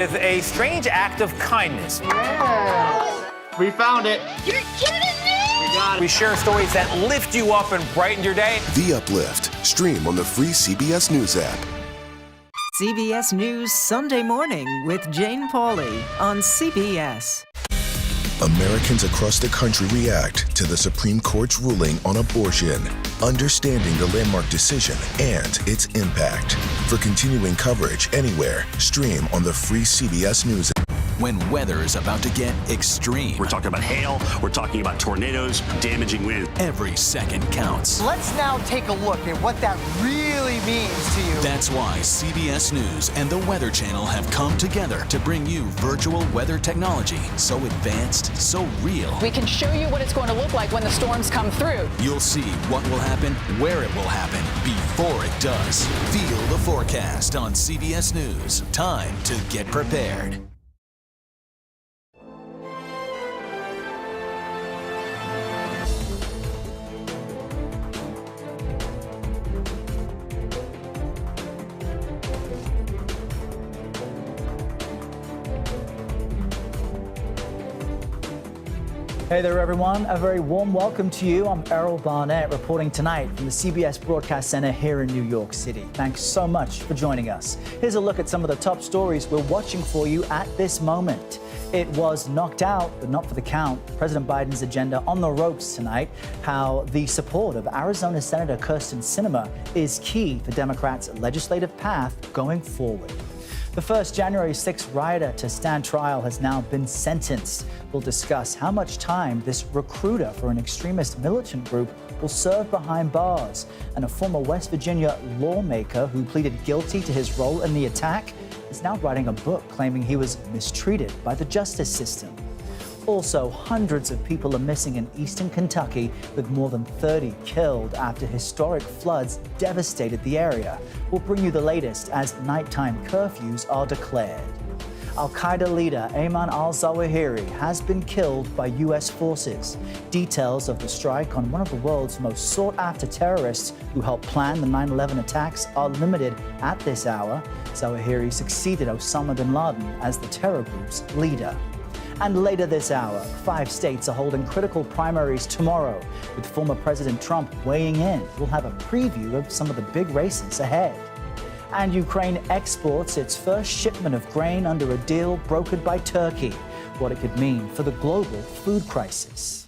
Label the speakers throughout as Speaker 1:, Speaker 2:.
Speaker 1: With a strange act of kindness.
Speaker 2: We found it.
Speaker 3: You're kidding me!
Speaker 2: We got it.
Speaker 1: We share stories that lift you up and brighten your day.
Speaker 4: The Uplift. Stream on the free CBS News app.
Speaker 5: CBS News Sunday Morning with Jane Pauley on CBS.
Speaker 4: Americans across the country react to the Supreme Court's ruling on abortion, understanding the landmark decision and its impact. For continuing coverage anywhere, stream on the free CBS News app.
Speaker 6: When weather is about to get extreme,
Speaker 7: we're talking about hail, we're talking about tornadoes, damaging wind.
Speaker 6: Every second counts.
Speaker 8: Let's now take a look at what that really means to you.
Speaker 6: That's why CBS News and the Weather Channel have come together to bring you virtual weather technology so advanced, so real.
Speaker 9: We can show you what it's going to look like when the storms come through.
Speaker 6: You'll see what will happen, where it will happen, before it does. Feel the forecast on CBS News. Time to get prepared.
Speaker 10: Hey there, everyone. A very warm welcome to you. I'm Errol Barnett reporting tonight from the CBS Broadcast Center here in New York City. Thanks so much for joining us. Here's a look at some of the top stories we're watching for you at this moment. It was knocked out, but not for the count. President Biden's agenda on the ropes tonight. How the support of Arizona Senator Kyrsten Sinema is key for Democrats' legislative path going forward. The first January 6th rioter to stand trial has now been sentenced. We'll discuss how much time this recruiter for an extremist militant group will serve behind bars. And a former West Virginia lawmaker who pleaded guilty to his role in the attack is now writing a book claiming he was mistreated by the justice system. Also, hundreds of people are missing in eastern Kentucky, with more than 30 killed after historic floods devastated the area. We'll bring you the latest as nighttime curfews are declared. Al-Qaeda leader Ayman al-Zawahiri has been killed by U.S. forces. Details of the strike on one of the world's most sought-after terrorists who helped plan the 9/11 attacks are limited at this hour. Zawahiri succeeded Osama bin Laden as the terror group's leader. And later this hour, 5 states are holding critical primaries tomorrow, with former President Trump weighing in. We'll have a preview of some of the big races ahead. And Ukraine exports its first shipment of grain under a deal brokered by Turkey. What it could mean for the global food crisis.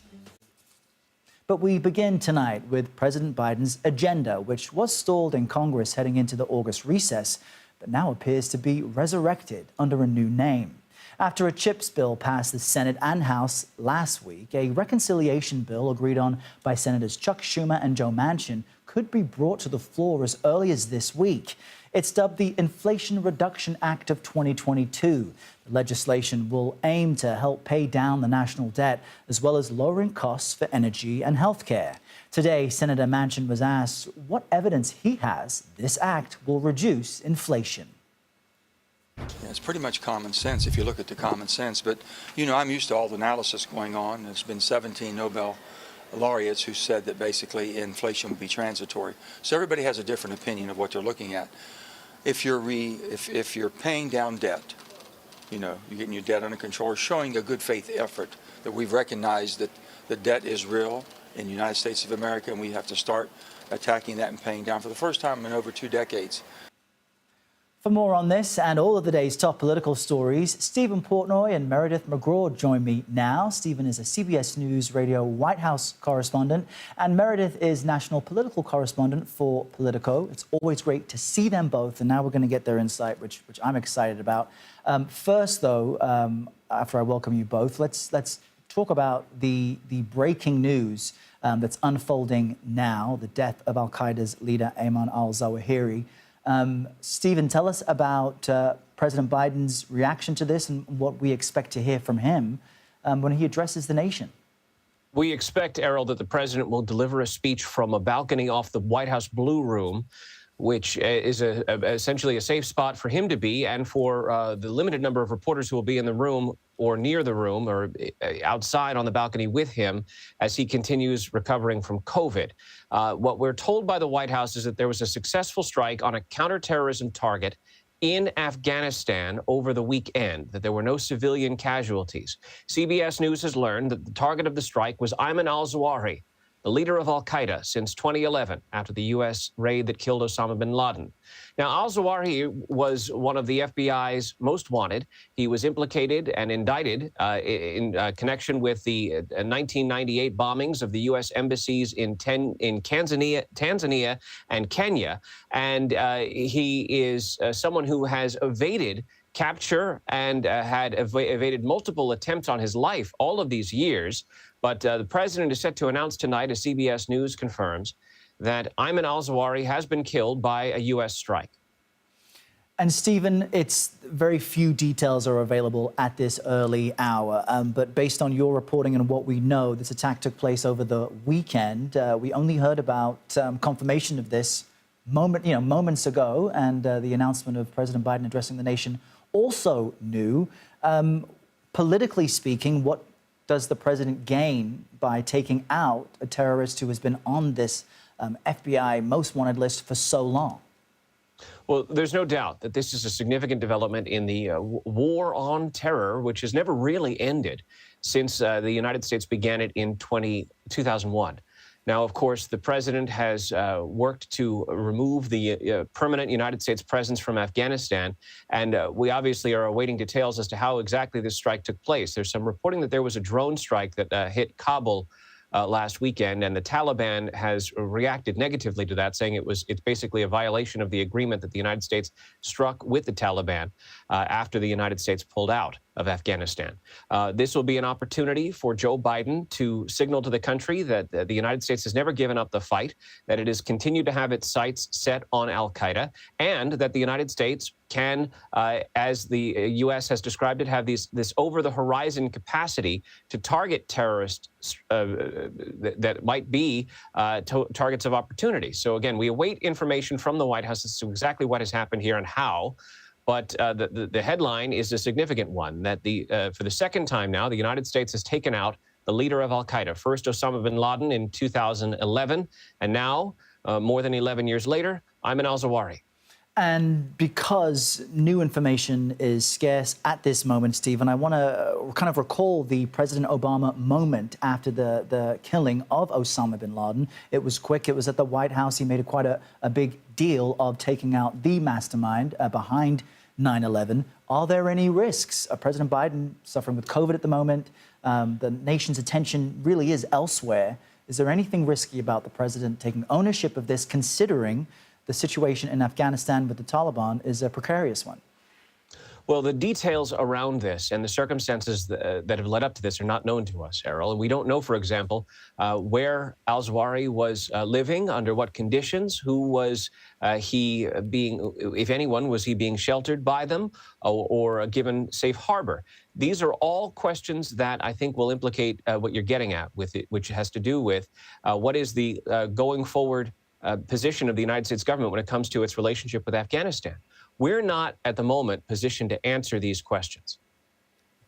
Speaker 10: But we begin tonight with President Biden's agenda, which was stalled in Congress heading into the August recess, but now appears to be resurrected under a new name. After a CHIPS bill passed the Senate and House last week, a reconciliation bill agreed on by Senators Chuck Schumer and Joe Manchin could be brought to the floor as early as this week. It's dubbed the Inflation Reduction Act of 2022. The legislation will aim to help pay down the national debt, as well as lowering costs for energy and health care. Today, Senator Manchin was asked what evidence he has this act will reduce inflation.
Speaker 11: Yeah, it's pretty much common sense if you look at the common sense. But, you know, I'm used to all the analysis going on. There's been 17 Nobel laureates who said that basically inflation would be transitory. So everybody has a different opinion of what they're looking at. If you're paying down debt, you know, you're getting your debt under control, or showing a good faith effort that we've recognized that the debt is real in the United States of America, and we have to start attacking that and paying down for the first time in over 2 decades.
Speaker 10: For more on this and all of the day's top political stories, Stephen Portnoy and Meredith McGraw join me now. Stephen is a CBS News Radio White House correspondent, and Meredith is national political correspondent for Politico. It's always great to see them both, and now we're going to get their insight, which I'm excited about. First, though, after I welcome you both, let's talk about the breaking news that's unfolding now, the death of Al-Qaeda's leader, Ayman al-Zawahiri. Stephen, tell us about President Biden's reaction to this and what we expect to hear from him when he addresses the nation.
Speaker 12: We expect, Errol, that the president will deliver a speech from a balcony off the White House Blue Room, which is essentially a safe spot for him to be and for the limited number of reporters who will be in the room or near the room or outside on the balcony with him as he continues recovering from COVID. What we're told by the White House is that there was a successful strike on a counterterrorism target in Afghanistan over the weekend, that there were no civilian casualties. CBS News has learned that the target of the strike was Ayman al-Zawahiri, the leader of al-Qaeda since 2011, after the U.S. raid that killed Osama bin Laden. Now, al-Zawahiri was one of the FBI's most wanted. He was implicated and indicted in connection with the 1998 bombings of the U.S. embassies in Tanzania and Kenya. And he is someone who has evaded capture and had evaded multiple attempts on his life all of these years. But the president is set to announce tonight, as CBS News confirms, that Ayman al-Zawahiri has been killed by a U.S. strike.
Speaker 10: And Stephen, it's very few details are available at this early hour. But based on your reporting and what we know, this attack took place over the weekend. We only heard about confirmation of this moments ago, and the announcement of President Biden addressing the nation also new. Politically speaking, what does the president gain by taking out a terrorist who has been on this FBI most wanted list for so long?
Speaker 12: Well, there's no doubt that this is a significant development in the war on terror, which has never really ended since the United States began it in 2001. Now, of course, the president has worked to remove the permanent United States presence from Afghanistan, and we obviously are awaiting details as to how exactly this strike took place. There's some reporting that there was a drone strike that hit Kabul last weekend, and the Taliban has reacted negatively to that, saying it's basically a violation of the agreement that the United States struck with the Taliban after the United States pulled out of Afghanistan. This will be an opportunity for Joe Biden to signal to the country that the United States has never given up the fight, that it has continued to have its sights set on al-Qaeda, and that the United States can, as the U.S. has described it, have this over-the-horizon capacity to target terrorists that might be targets of opportunity. So again, we await information from the White House as to exactly what has happened here and how. But the headline is a significant one, that for the second time now, the United States has taken out the leader of al-Qaeda. First, Osama bin Laden in 2011, and now, more than 11 years later, Ayman al-Zawahiri.
Speaker 10: And because new information is scarce at this moment, Stephen, I want to kind of recall the President Obama moment after the killing of Osama bin Laden. It was quick. It was at the White House. He made quite a big deal of taking out the mastermind behind 9/11. Are there any risks? President Biden suffering with COVID at the moment. The nation's attention really is elsewhere. Is there anything risky about the president taking ownership of this, considering the situation in Afghanistan with the Taliban is a precarious one?
Speaker 12: Well, the details around this and the circumstances that have led up to this are not known to us, Errol. And we don't know, for example, where al-Zawahiri was living, under what conditions, who was he being, if anyone, was he being sheltered by them or given safe harbor? These are all questions that I think will implicate what you're getting at with it, which has to do with what is the going forward position of the United States government when it comes to its relationship with Afghanistan. We're not, at the moment, positioned to answer these questions.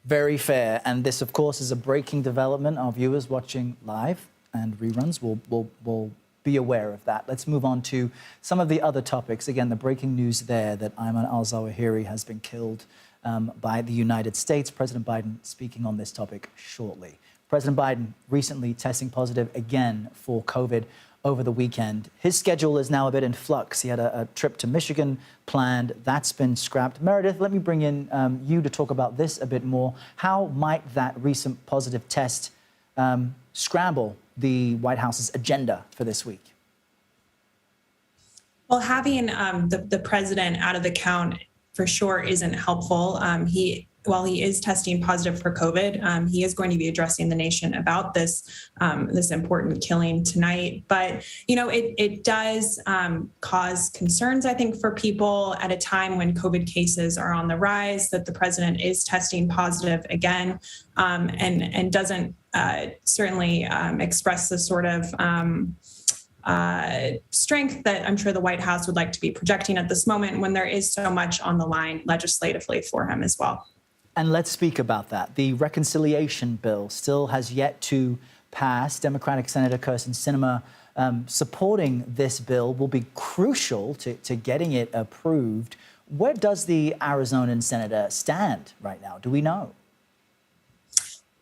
Speaker 10: Very fair. And this, of course, is a breaking development. Our viewers watching live and reruns will be aware of that. Let's move on to some of the other topics. Again, the breaking news there that Ayman al-Zawahiri has been killed by the United States. President Biden speaking on this topic shortly. President Biden recently testing positive again for COVID over the weekend. His schedule is now a bit in flux. He had a trip to Michigan planned. That's been scrapped. Meredith, let me bring in you to talk about this a bit more. How might that recent positive test scramble the White House's agenda for this week?
Speaker 3: Well, having the president out of the count for sure isn't helpful. While he is testing positive for COVID, he is going to be addressing the nation about this important killing tonight. But, you know, it does cause concerns, I think, for people at a time when COVID cases are on the rise, that the president is testing positive again, and doesn't certainly express the sort of strength that I'm sure the White House would like to be projecting at this moment, when there is so much on the line legislatively for him as well.
Speaker 10: And let's speak about that. The reconciliation bill still has yet to pass. Democratic Senator Kirsten Sinema supporting this bill will be crucial to getting it approved. Where does the Arizonan senator stand right now? Do we know?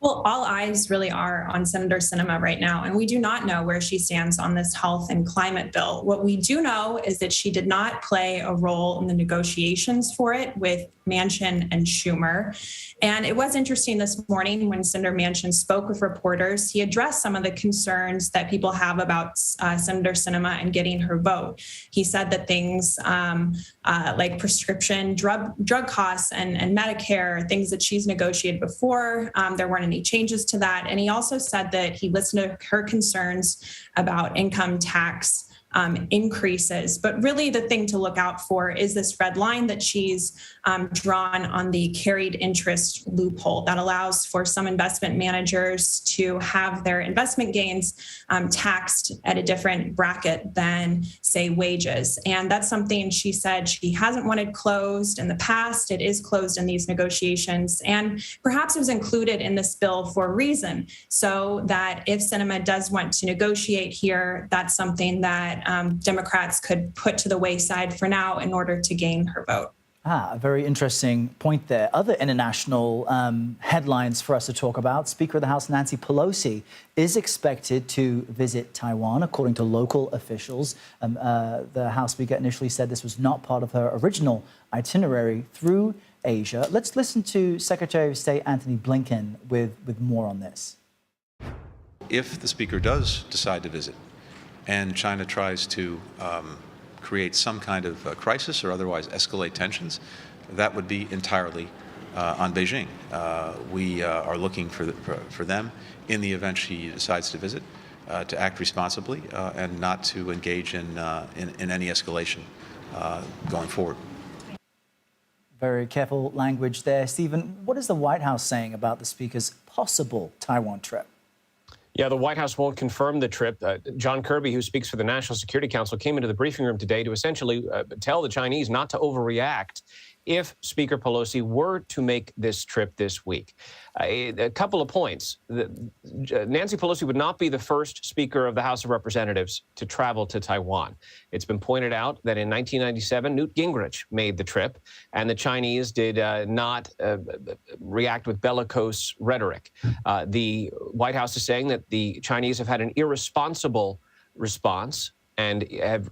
Speaker 3: Well, all eyes really are on Senator Sinema right now, and we do not know where she stands on this health and climate bill. What we do know is that she did not play a role in the negotiations for it with Manchin and Schumer. And it was interesting this morning when Senator Manchin spoke with reporters. He addressed some of the concerns that people have about Senator Sinema and getting her vote. He said that things like prescription drug costs and Medicare, things that she's negotiated before, there weren't any changes to that. And he also said that he listened to her concerns about income tax increases. But really the thing to look out for is this red line that she's drawn on the carried interest loophole that allows for some investment managers to have their investment gains taxed at a different bracket than, say, wages. And that's something she said she hasn't wanted closed in the past. It is closed in these negotiations. And perhaps it was included in this bill for a reason, so that if Sinema does want to negotiate here, that's something that Democrats could put to the wayside for now in order to gain her vote.
Speaker 10: A very interesting point there. Other international headlines for us to talk about. Speaker of the House Nancy Pelosi is expected to visit Taiwan, according to local officials. The House Speaker initially said this was not part of her original itinerary through Asia. Let's listen to Secretary of State Antony Blinken with more on this.
Speaker 13: If the Speaker does decide to visit and China tries to create some kind of crisis or otherwise escalate tensions, that would be entirely on Beijing. We are looking for them, in the event she decides to visit, to act responsibly and not to engage in any escalation going forward.
Speaker 10: Very careful language there. Stephen, what is the White House saying about the Speaker's possible Taiwan trip?
Speaker 12: Yeah, the White House won't confirm the trip. John Kirby, who speaks for the National Security Council, came into the briefing room today to essentially tell the Chinese not to overreact if Speaker Pelosi were to make this trip this week. A couple of points. Nancy Pelosi would not be the first Speaker of the House of Representatives to travel to Taiwan. It's been pointed out that in 1997, Newt Gingrich made the trip, and the Chinese did not react with bellicose rhetoric. The White House is saying that the Chinese have had an irresponsible response and have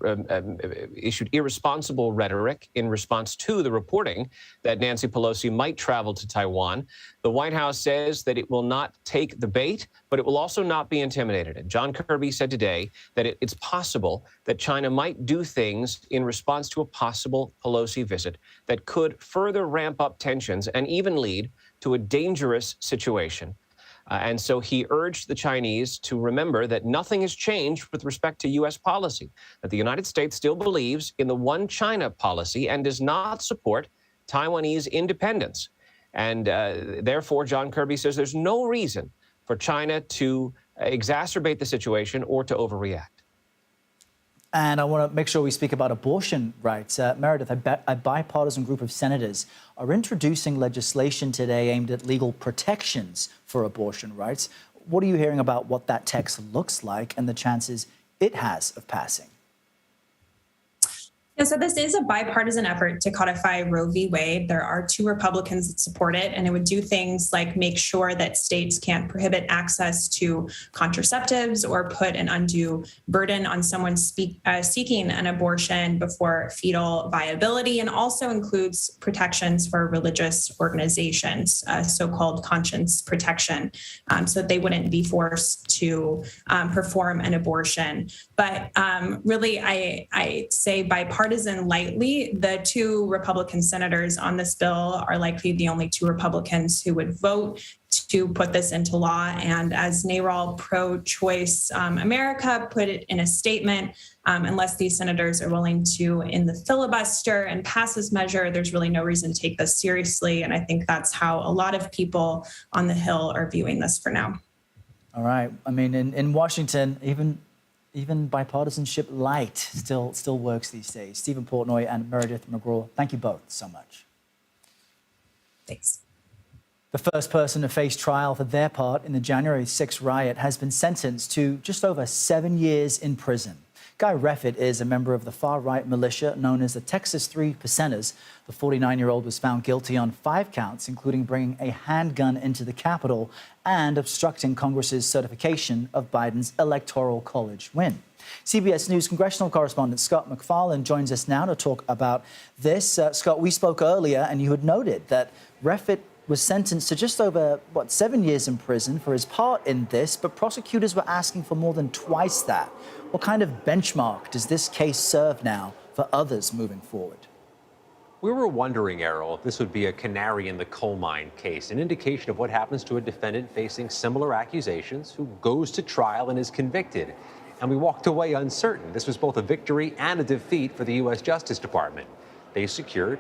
Speaker 12: issued irresponsible rhetoric in response to the reporting that Nancy Pelosi might travel to Taiwan. The White House says that it will not take the bait, but it will also not be intimidated. And John Kirby said today that it's possible that China might do things in response to a possible Pelosi visit that could further ramp up tensions and even lead to a dangerous situation. And so he urged the Chinese to remember that nothing has changed with respect to U.S. policy, that the United States still believes in the one China policy and does not support Taiwanese independence. And therefore, John Kirby says there's no reason for China to exacerbate the situation or to overreact.
Speaker 10: And I want to make sure we speak about abortion rights. Meredith, a bipartisan group of senators are introducing legislation today aimed at legal protections for abortion rights. What are you hearing about what that text looks like and the chances it has of passing?
Speaker 3: Yeah, so this is a bipartisan effort to codify Roe v. Wade. There are 2 Republicans that support it, and it would do things like make sure that states can't prohibit access to contraceptives or put an undue burden on someone seeking an abortion before fetal viability, and also includes protections for religious organizations, so-called conscience protection, so that they wouldn't be forced to perform an abortion. But really, I say bipartisan lightly. The 2 Republican senators on this bill are likely the only 2 Republicans who would vote to put this into law. And as NARAL Pro-Choice America put it in a statement, unless these senators are willing to end the filibuster and pass this measure, there's really no reason to take this seriously. And I think that's how a lot of people on the Hill are viewing this for now.
Speaker 10: All right. I mean, in Washington, even bipartisanship light still works these days. Stephen Portnoy and Meredith McGraw, thank you both so much.
Speaker 3: Thanks.
Speaker 10: The first person to face trial for their part in the January 6th riot has been sentenced to just over 7 years in prison. Guy Reffitt is a member of the far-right militia known as the Texas Three Percenters. The 49-year-old was found guilty on 5 counts, including bringing a handgun into the Capitol and obstructing Congress's certification of Biden's Electoral College win. CBS News congressional correspondent Scott MacFarlane joins us now to talk about this. Scott, we spoke earlier and you had noted that Reffitt was sentenced to just over, 7 years in prison for his part in this, but prosecutors were asking for more than twice that. What kind of benchmark does this case serve now for others moving forward?
Speaker 14: We were wondering, Errol, if this would be a canary in the coal mine case, an indication of what happens to a defendant facing similar accusations who goes to trial and is convicted. And we walked away uncertain. This was both a victory and a defeat for the U.S. Justice Department. They secured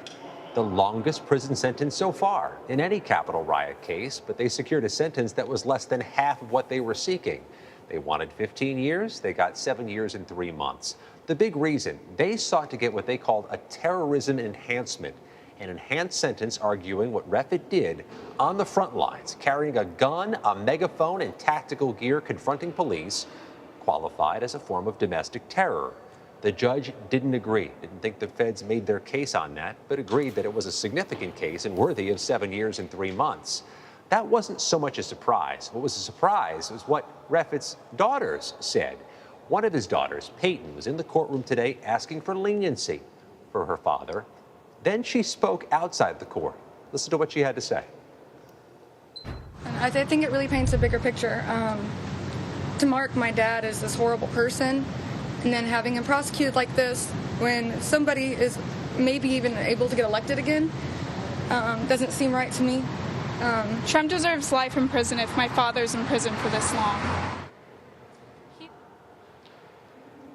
Speaker 14: the longest prison sentence so far in any Capitol riot case, but they secured a sentence that was less than half of what they were seeking. They wanted 15 years. They got 7 years and 3 months. The big reason, they sought to get what they called a terrorism enhancement, an enhanced sentence arguing what Reffitt did on the front lines, carrying a gun, a megaphone, and tactical gear confronting police, qualified as a form of domestic terror. The judge didn't agree, didn't think the feds made their case on that, but agreed that it was a significant case and worthy of 7 years and 3 months. That wasn't so much a surprise. What was a surprise was what Reffitt's daughters said. One of his daughters, Peyton, was in the courtroom today asking for leniency for her father. Then she spoke outside the court. Listen to what she had to say.
Speaker 15: I think it really paints a bigger picture. To mark my dad as this horrible person, and then having him prosecuted like this when somebody is maybe even able to get elected again, doesn't seem right to me.
Speaker 16: Trump deserves life in prison if my father's in prison for this long.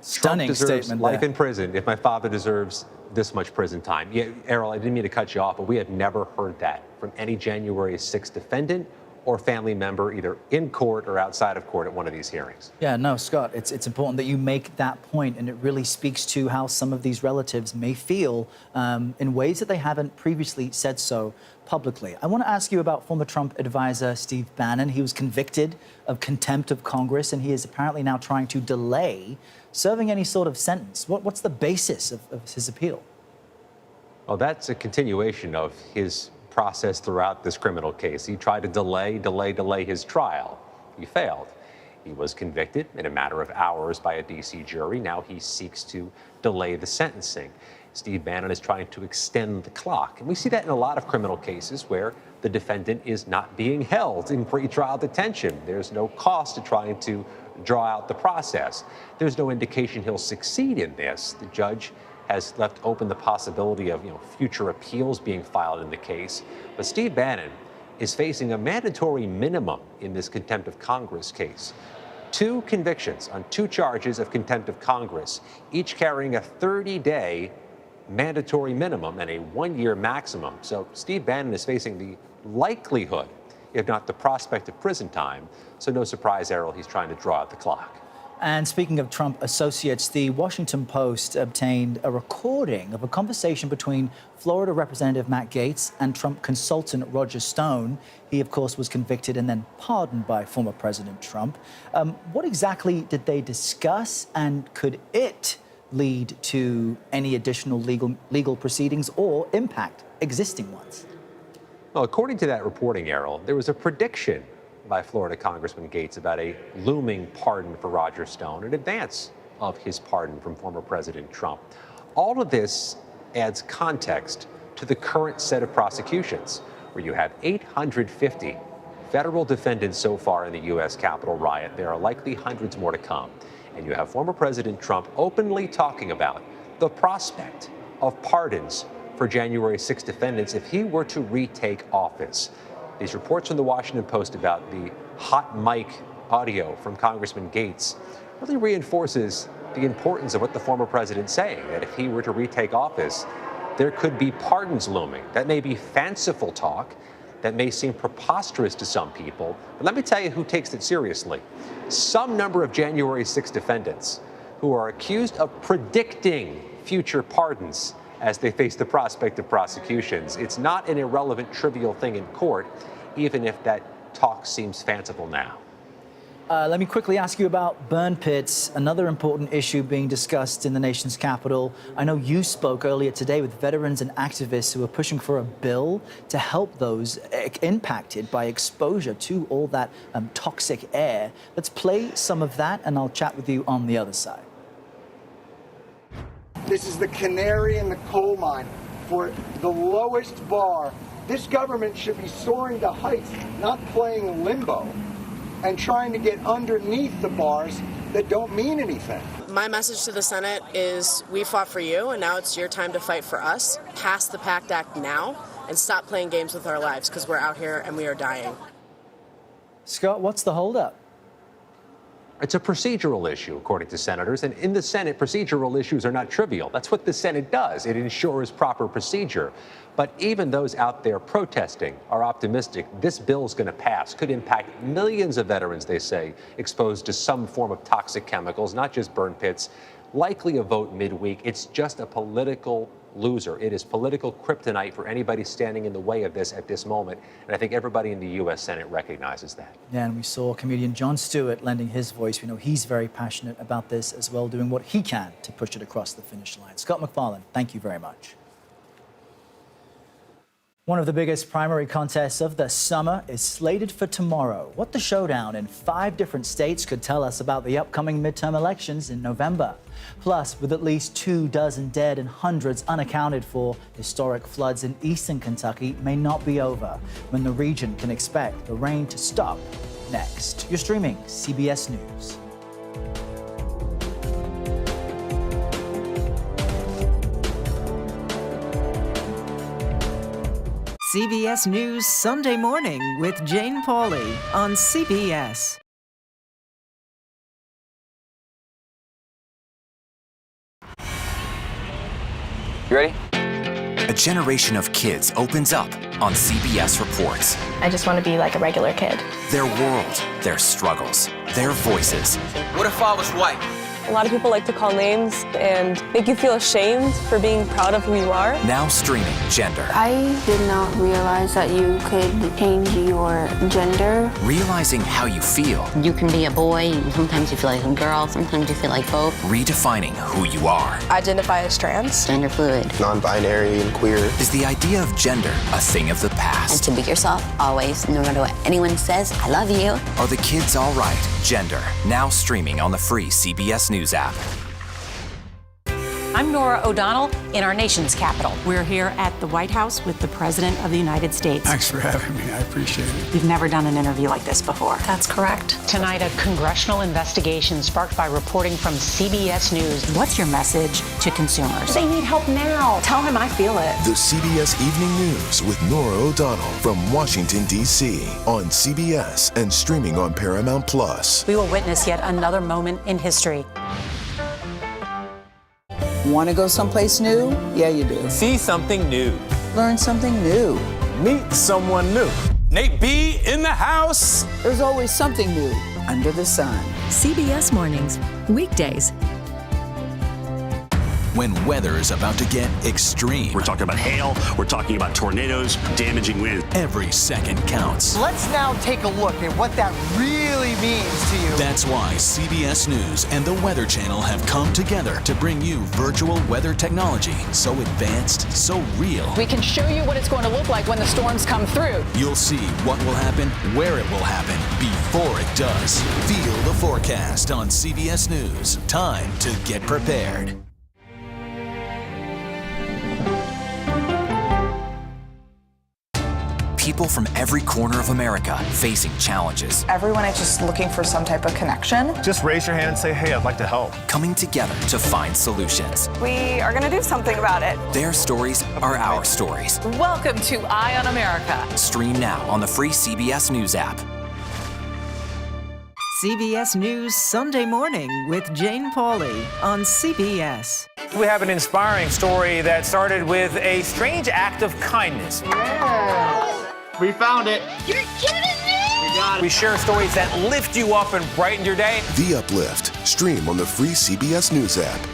Speaker 10: Stunning
Speaker 14: Trump deserves
Speaker 10: statement
Speaker 14: life
Speaker 10: there.
Speaker 14: in prison if my father deserves this much prison time. Yeah, Errol, I didn't mean to cut you off, but we have never heard that from any January 6th defendant or family member, either in court or outside of court at one of these hearings.
Speaker 10: Yeah, no, Scott, it's important that you make that point, and it really speaks to how some of these relatives may feel in ways that they haven't previously said so publicly. I want to ask you about former Trump advisor Steve Bannon. He was convicted of contempt of Congress, and he is apparently now trying to delay serving any sort of sentence. What's the basis of his appeal?
Speaker 14: Well, that's a continuation of his process throughout this criminal case. He tried to delay his trial. He failed. He was convicted in a matter of hours by a D.C. jury. Now he seeks to delay the sentencing. Steve Bannon is trying to extend the clock. And we see that in a lot of criminal cases where the defendant is not being held in pretrial detention. There's no cost to trying to draw out the process. There's no indication he'll succeed in this. The judge has left open the possibility of future appeals being filed in the case. But Steve Bannon is facing a mandatory minimum in this contempt of Congress case. 2 convictions on 2 charges of contempt of Congress, each carrying a 30-day mandatory minimum and a 1-year maximum. So Steve Bannon is facing the likelihood, if not the prospect, of prison time. So no surprise, Errol, he's trying to draw out the clock.
Speaker 10: And speaking of Trump associates, the Washington Post obtained a recording of a conversation between Florida Representative Matt Gaetz and Trump consultant Roger Stone. He, of course, was convicted and then pardoned by former President Trump. What exactly did they discuss, and could it lead to any additional legal proceedings or impact existing ones?
Speaker 14: Well, according to that reporting, Errol, there was a prediction by Florida Congressman Gaetz about a looming pardon for Roger Stone in advance of his pardon from former President Trump. All of this adds context to the current set of prosecutions, where you have 850 federal defendants so far in the U.S. Capitol riot. There are likely hundreds more to come. And you have former President Trump openly talking about the prospect of pardons for January 6 defendants if he were to retake office. These reports from the Washington Post about the hot mic audio from Congressman Gaetz really reinforces the importance of what the former president's saying, that if he were to retake office, there could be pardons looming. That may be fanciful talk, that may seem preposterous to some people, but let me tell you who takes it seriously. Some number of January 6 defendants who are accused of predicting future pardons as they face the prospect of prosecutions. It's not an irrelevant, trivial thing in court, even if that talk seems fanciful now.
Speaker 10: Let me quickly ask you about burn pits, another important issue being discussed in the nation's capital. I know you spoke earlier today with veterans and activists who are pushing for a bill to help those impacted by exposure to all that toxic air. Let's play some of that, and I'll chat with you on the other side.
Speaker 8: This is the canary in the coal mine for the lowest bar. This government should be soaring to heights, not playing limbo and trying to get underneath the bars that don't mean anything.
Speaker 17: My message to the Senate is we fought for you, and now it's your time to fight for us. Pass the PACT Act now and stop playing games with our lives, because we're out here and we are dying.
Speaker 10: Scott, what's the holdup?
Speaker 14: It's a procedural issue, according to senators. And in the Senate, procedural issues are not trivial. That's what the Senate does. It ensures proper procedure. But even those out there protesting are optimistic this bill is going to pass. Could impact millions of veterans, they say, exposed to some form of toxic chemicals, not just burn pits. Likely a vote midweek. It's just a political loser. It is political kryptonite for anybody standing in the way of this at this moment. And I think everybody in the U.S. Senate recognizes that.
Speaker 10: Yeah, and we saw comedian Jon Stewart lending his voice. We know he's very passionate about this as well, doing what he can to push it across the finish line. Scott MacFarlane, thank you very much. One of the biggest primary contests of the summer is slated for tomorrow. What the showdown in 5 different states could tell us about the upcoming midterm elections in November. Plus, with at least 24 dead and hundreds unaccounted for, historic floods in eastern Kentucky may not be over when the region can expect the rain to stop next. You're streaming CBS News.
Speaker 5: CBS News Sunday Morning with Jane Pauley on CBS.
Speaker 18: You ready? A generation of kids opens up on CBS Reports.
Speaker 19: I just want to be like a regular kid.
Speaker 18: Their world, their struggles, their voices.
Speaker 20: What if I was white?
Speaker 19: A lot of people like to call names and make you feel ashamed for being proud of who you are.
Speaker 18: Now streaming Gender.
Speaker 21: I did not realize that you could change your gender.
Speaker 18: Realizing how you feel.
Speaker 22: You can be a boy, sometimes you feel like a girl, sometimes you feel like both.
Speaker 18: Redefining who you are.
Speaker 19: I identify as trans.
Speaker 22: Gender fluid.
Speaker 23: Non-binary and queer.
Speaker 18: Is the idea of gender a thing of the past?
Speaker 22: And to be yourself, always, no matter what anyone says, I love you.
Speaker 18: Are the kids all right? Gender. Now streaming on the free CBS News app.
Speaker 24: I'm Norah O'Donnell in our nation's capital. We're here at the White House with the President of the United States.
Speaker 25: Thanks for having me. I appreciate it.
Speaker 24: We've never done an interview like this before.
Speaker 19: That's correct.
Speaker 24: Tonight, a congressional investigation sparked by reporting from CBS News. What's your message to consumers? They need help now. Tell him I feel it.
Speaker 4: The CBS Evening News with Norah O'Donnell from Washington, D.C. on CBS and streaming on Paramount+.
Speaker 24: We will witness yet another moment in history.
Speaker 26: Want to go someplace new? Yeah, you do.
Speaker 1: See something new.
Speaker 26: Learn something new.
Speaker 1: Meet someone new. Nate B in the house.
Speaker 26: There's always something new under the sun.
Speaker 27: CBS Mornings, weekdays.
Speaker 6: When weather is about to get extreme.
Speaker 7: We're talking about hail, we're talking about tornadoes, damaging winds.
Speaker 6: Every second counts.
Speaker 8: Let's now take a look at what that really means to you.
Speaker 6: That's why CBS News and the Weather Channel have come together to bring you virtual weather technology so advanced, so real.
Speaker 9: We can show you what it's going to look like when the storms come through.
Speaker 6: You'll see what will happen, where it will happen, before it does. Feel the forecast on CBS News. Time to get prepared.
Speaker 18: People from every corner of America facing challenges.
Speaker 28: Everyone is just looking for some type of connection.
Speaker 29: Just raise your hand and say, hey, I'd like to help.
Speaker 18: Coming together to find solutions.
Speaker 28: We are going to do something about it.
Speaker 18: Their stories are our stories.
Speaker 9: Welcome to Eye on America.
Speaker 18: Stream now on the free CBS News app.
Speaker 5: CBS News Sunday Morning with Jane Pauley on CBS.
Speaker 1: We have an inspiring story that started with a strange act of kindness.
Speaker 2: Yeah. We found it.
Speaker 22: You're kidding me!
Speaker 2: We got it.
Speaker 1: We share stories that lift you up and brighten your day.
Speaker 4: The Uplift. Stream on the free CBS News app.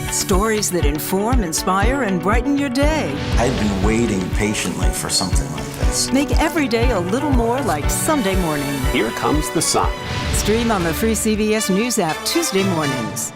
Speaker 5: Stories that inform, inspire, and brighten your day.
Speaker 30: I've been waiting patiently for something like this.
Speaker 5: stories make every day a little more like Sunday morning.
Speaker 7: Here comes the sun.
Speaker 5: Stream on the free CBS News app Tuesday mornings.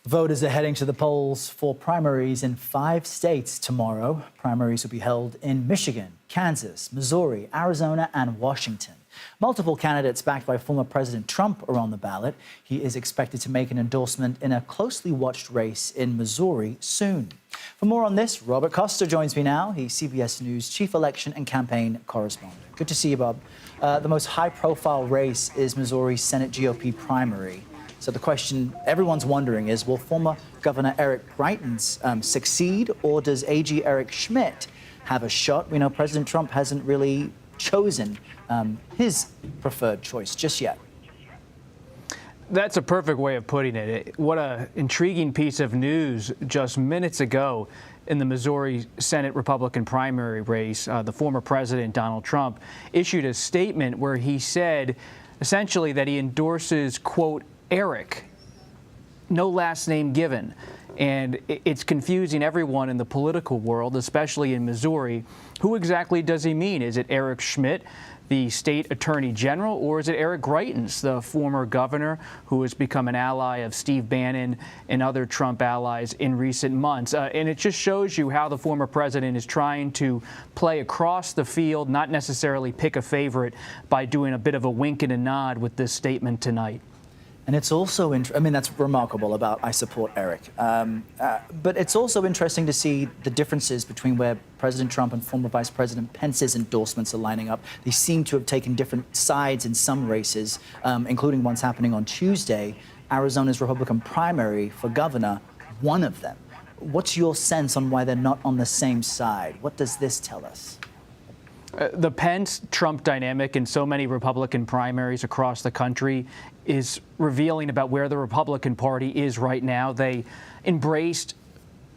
Speaker 10: Voters are heading to the polls for primaries in 5 states tomorrow. Primaries will be held in Michigan, Kansas, Missouri, Arizona, and Washington. Multiple candidates backed by former President Trump are on the ballot. He is expected to make an endorsement in a closely watched race in Missouri soon. For more on this, Robert Costa joins me now. He's CBS News Chief Election and Campaign Correspondent. Good to see you, Bob. The most high-profile race is Missouri's Senate GOP primary. So the question everyone's wondering is, will former Governor Eric Greitens succeed, or does AG Eric Schmidt have a shot? We know President Trump hasn't really chosen his preferred choice just yet.
Speaker 3: That's a perfect way of putting it. What an intriguing piece of news just minutes ago in the Missouri Senate Republican primary race. The former president, Donald Trump, issued a statement where he said essentially that he endorses, quote, Eric, no last name given. And it's confusing everyone in the political world, especially in Missouri. Who exactly does he mean? Is it Eric Schmidt, the state attorney general, or is it Eric Greitens, the former governor who has become an ally of Steve Bannon and other Trump allies in recent months? And it just shows you how the former president is trying to play across the field, not necessarily pick a favorite by doing a bit of a wink and a nod with this statement tonight.
Speaker 10: And it's also, that's remarkable about I support Eric. But it's also interesting to see the differences between where President Trump and former Vice President Pence's endorsements are lining up. They seem to have taken different sides in some races, including ones happening on Tuesday. Arizona's Republican primary for governor, one of them. What's your sense on why they're not on the same side? What does this tell us?
Speaker 3: The Pence-Trump dynamic in so many Republican primaries across the country is revealing about where the Republican Party is right now. They embraced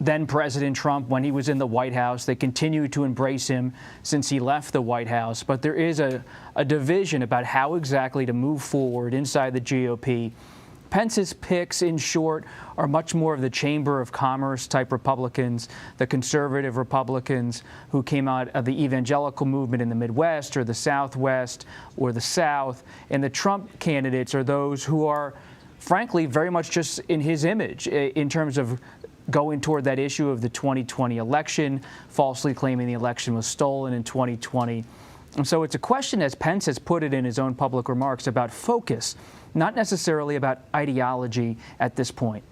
Speaker 3: then-President Trump when he was in the White House. They continue to embrace him since he left the White House. But there is a division about how exactly to move forward inside the GOP. Pence's picks, in short, are much more of the Chamber of Commerce type Republicans, the conservative Republicans who came out of the evangelical movement in the Midwest or the Southwest or the South. And the Trump candidates are those who are, frankly, very much just in his image in terms of going toward that issue of the 2020 election, falsely claiming the election was stolen in 2020. And so it's a question, as Pence has put it in his own public remarks, about focus, not necessarily about ideology at this point.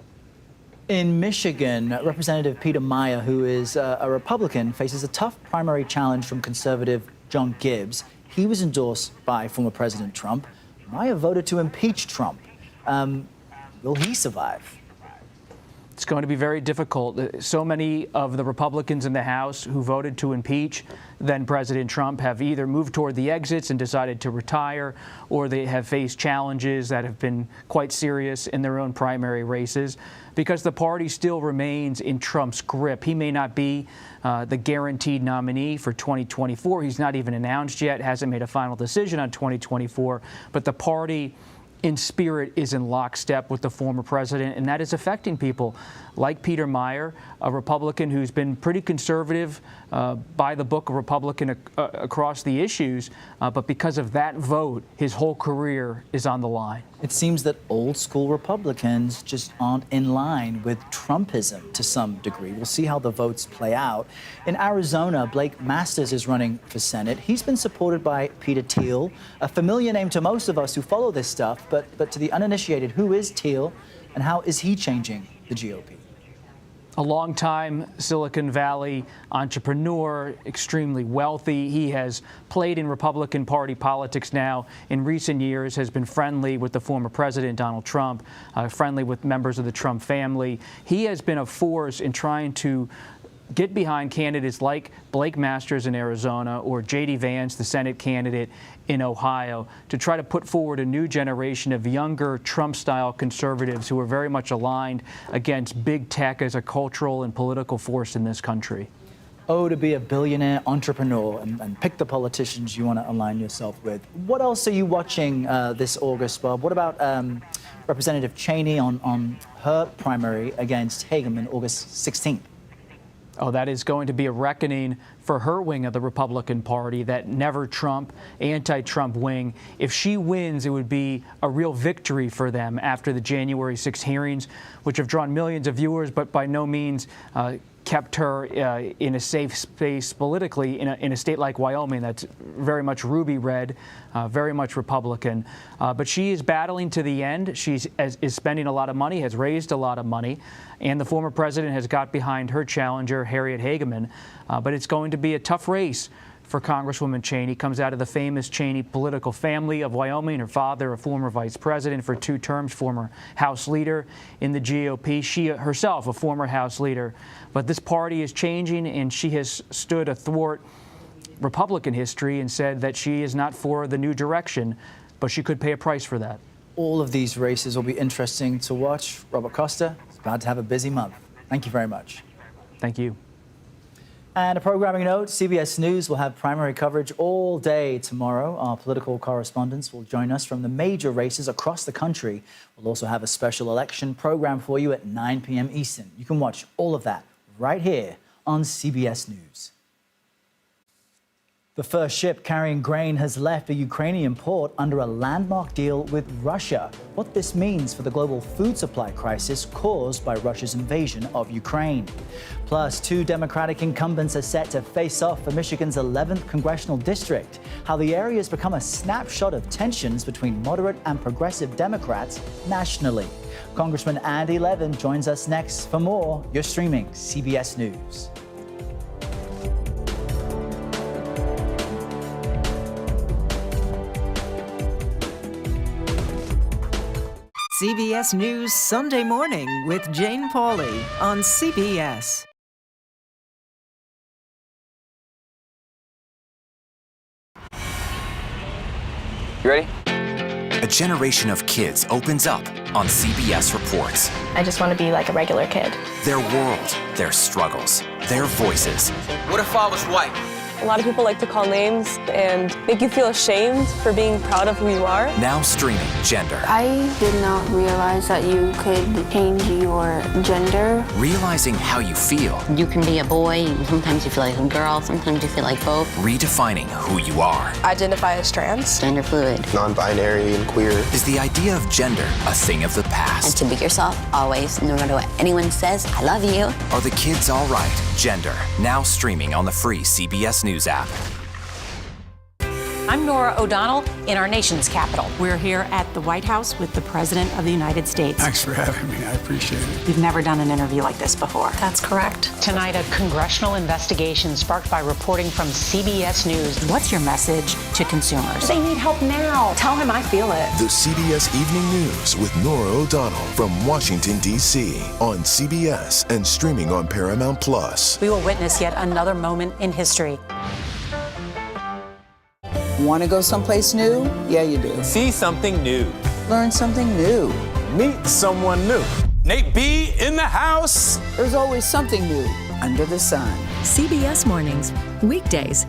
Speaker 10: In Michigan, Representative Peter Meijer, who is a Republican, faces a tough primary challenge from conservative John Gibbs. He was endorsed by former President Trump. Meijer voted to impeach Trump. Will he survive?
Speaker 3: It's going to be very difficult. So many of the Republicans in the House who voted to impeach then President Trump have either moved toward the exits and decided to retire, or they have faced challenges that have been quite serious in their own primary races, because the party still remains in Trump's grip. He may not be the guaranteed nominee for 2024. He's not even announced yet, hasn't made a final decision on 2024, but the party in spirit is in lockstep with the former president, and that is affecting people like Peter Meijer, a Republican who's been pretty conservative, by the book, a Republican across the issues, but because of that vote, his whole career is on the line.
Speaker 10: It seems that old school Republicans just aren't in line with Trumpism to some degree. We'll see how the votes play out. In Arizona, Blake Masters is running for Senate. He's been supported by Peter Thiel, a familiar name to most of us who follow this stuff, but to the uninitiated, who is Thiel and how is he changing the GOP?
Speaker 3: A longtime Silicon Valley entrepreneur, extremely wealthy. He has played in Republican Party politics now in recent years, has been friendly with the former president, Donald Trump, friendly with members of the Trump family. He has been a force in trying to get behind candidates like Blake Masters in Arizona or J.D. Vance, the Senate candidate in Ohio, to try to put forward a new generation of younger Trump-style conservatives who are very much aligned against big tech as a cultural and political force in this country.
Speaker 10: Oh, to be a billionaire entrepreneur and pick the politicians you want to align yourself with. What else are you watching this August, Bob? What about Representative Cheney on her primary against Hageman August 16th?
Speaker 3: Oh, that is going to be a reckoning for her wing of the Republican Party, that never Trump, anti-Trump wing. If she wins, it would be a real victory for them after the January 6 hearings, which have drawn millions of viewers, but by no means kept her in a safe space politically in a state like Wyoming that's very much ruby red, very much Republican. But she is battling to the end. She is spending a lot of money, has raised a lot of money, and the former president has got behind her challenger, Harriet Hageman. But it's going to be a tough race for Congresswoman Cheney. Comes out of the famous Cheney political family of Wyoming. Her father, a former vice president for 2 terms, former House leader in the GOP. She herself, a former House leader. But this party is changing, and she has stood athwart Republican history and said that she is not for the new direction, but she could pay a price for that.
Speaker 10: All of these races will be interesting to watch. Robert Costa is about to have a busy month. Thank you very much.
Speaker 3: Thank you.
Speaker 10: And a programming note, CBS News will have primary coverage all day tomorrow. Our political correspondents will join us from the major races across the country. We'll also have a special election program for you at 9 p.m. Eastern. You can watch all of that right here on CBS News. The first ship carrying grain has left a Ukrainian port under a landmark deal with Russia. What this means for the global food supply crisis caused by Russia's invasion of Ukraine. Plus, 2 Democratic incumbents are set to face off for Michigan's 11th congressional district. How the area has become a snapshot of tensions between moderate and progressive Democrats nationally. Congressman Andy Levin joins us next. For more, you're streaming CBS News.
Speaker 5: CBS News Sunday Morning with Jane Pauley on CBS.
Speaker 18: You ready? A generation of kids opens up on CBS Reports.
Speaker 11: I just want to be like a regular kid.
Speaker 18: Their world, their struggles, their voices.
Speaker 12: What if I was white?
Speaker 19: A lot of people like to call names and make you feel ashamed for being proud of who you are.
Speaker 18: Now streaming Gender.
Speaker 21: I did not realize that you could change your gender.
Speaker 18: Realizing how you feel.
Speaker 22: You can be a boy, sometimes you feel like a girl, sometimes you feel like both.
Speaker 18: Redefining who you are.
Speaker 28: Identify as trans.
Speaker 22: Gender fluid.
Speaker 12: Non-binary and queer.
Speaker 18: Is the idea of gender a thing of the past?
Speaker 22: And to be yourself, always, no matter what anyone says, I love you.
Speaker 18: Are the kids all right? Gender. Now streaming on the free CBS News app.
Speaker 24: I'm Nora O'Donnell in our nation's capital. We're here at the White House with the President of the United States.
Speaker 25: Thanks for having me. I appreciate it.
Speaker 24: We've never done an interview like this before.
Speaker 28: That's correct.
Speaker 24: Tonight, a congressional investigation sparked by reporting from CBS News. What's your message to consumers? They need help now. Tell him I feel it.
Speaker 4: The CBS Evening News with Nora O'Donnell from Washington, D.C. on CBS and streaming on Paramount Plus.
Speaker 24: We will witness yet another moment in history.
Speaker 26: Want to go someplace new? Yeah, you do.
Speaker 12: See something new.
Speaker 26: Learn something new.
Speaker 12: Meet someone new. Nate B in the house.
Speaker 26: There's always something new under the sun.
Speaker 27: CBS Mornings, weekdays.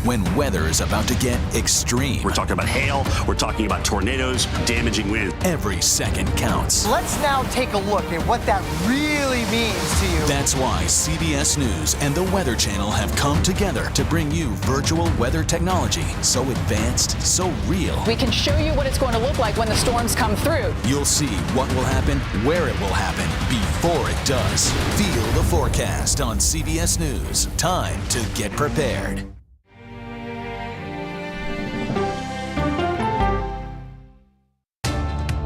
Speaker 6: When weather is about to get extreme.
Speaker 7: We're talking about hail, we're talking about tornadoes, damaging wind.
Speaker 6: Every second counts.
Speaker 8: Let's now take a look at what that really means to you.
Speaker 6: That's why CBS News and the Weather Channel have come together to bring you virtual weather technology so advanced, so real.
Speaker 9: We can show you what it's going to look like when the storms come through.
Speaker 6: You'll see what will happen, where it will happen, before it does. Feel the forecast on CBS News. Time to get prepared.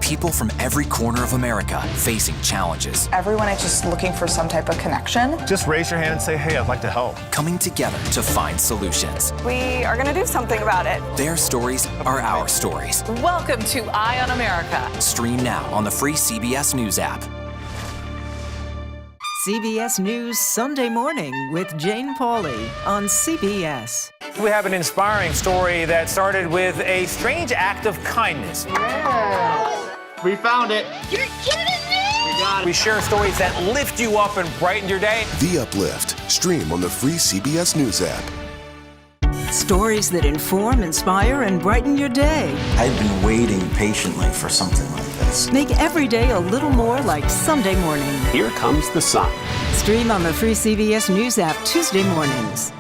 Speaker 18: People from every corner of America facing challenges.
Speaker 28: Everyone is just looking for some type of connection.
Speaker 29: Just raise your hand and say, hey, I'd like to help.
Speaker 18: Coming together to find solutions.
Speaker 28: We are going to do something about it.
Speaker 18: Their stories are our stories.
Speaker 9: Welcome to Eye on America.
Speaker 18: Stream now on the free CBS News app.
Speaker 5: CBS News Sunday Morning with Jane Pauley on CBS.
Speaker 1: We have an inspiring story that started with a strange act of kindness.
Speaker 2: Yeah. We found it.
Speaker 21: You're kidding me!
Speaker 2: We got it.
Speaker 1: We share stories that lift you up and brighten your day.
Speaker 4: The Uplift. Stream on the free CBS News app.
Speaker 5: Stories that inform, inspire, and brighten your day.
Speaker 13: I've been waiting patiently for something like
Speaker 5: office. Make every day a little more like Sunday morning.
Speaker 12: Here comes the sun.
Speaker 5: Stream on the free CBS News app Tuesday mornings.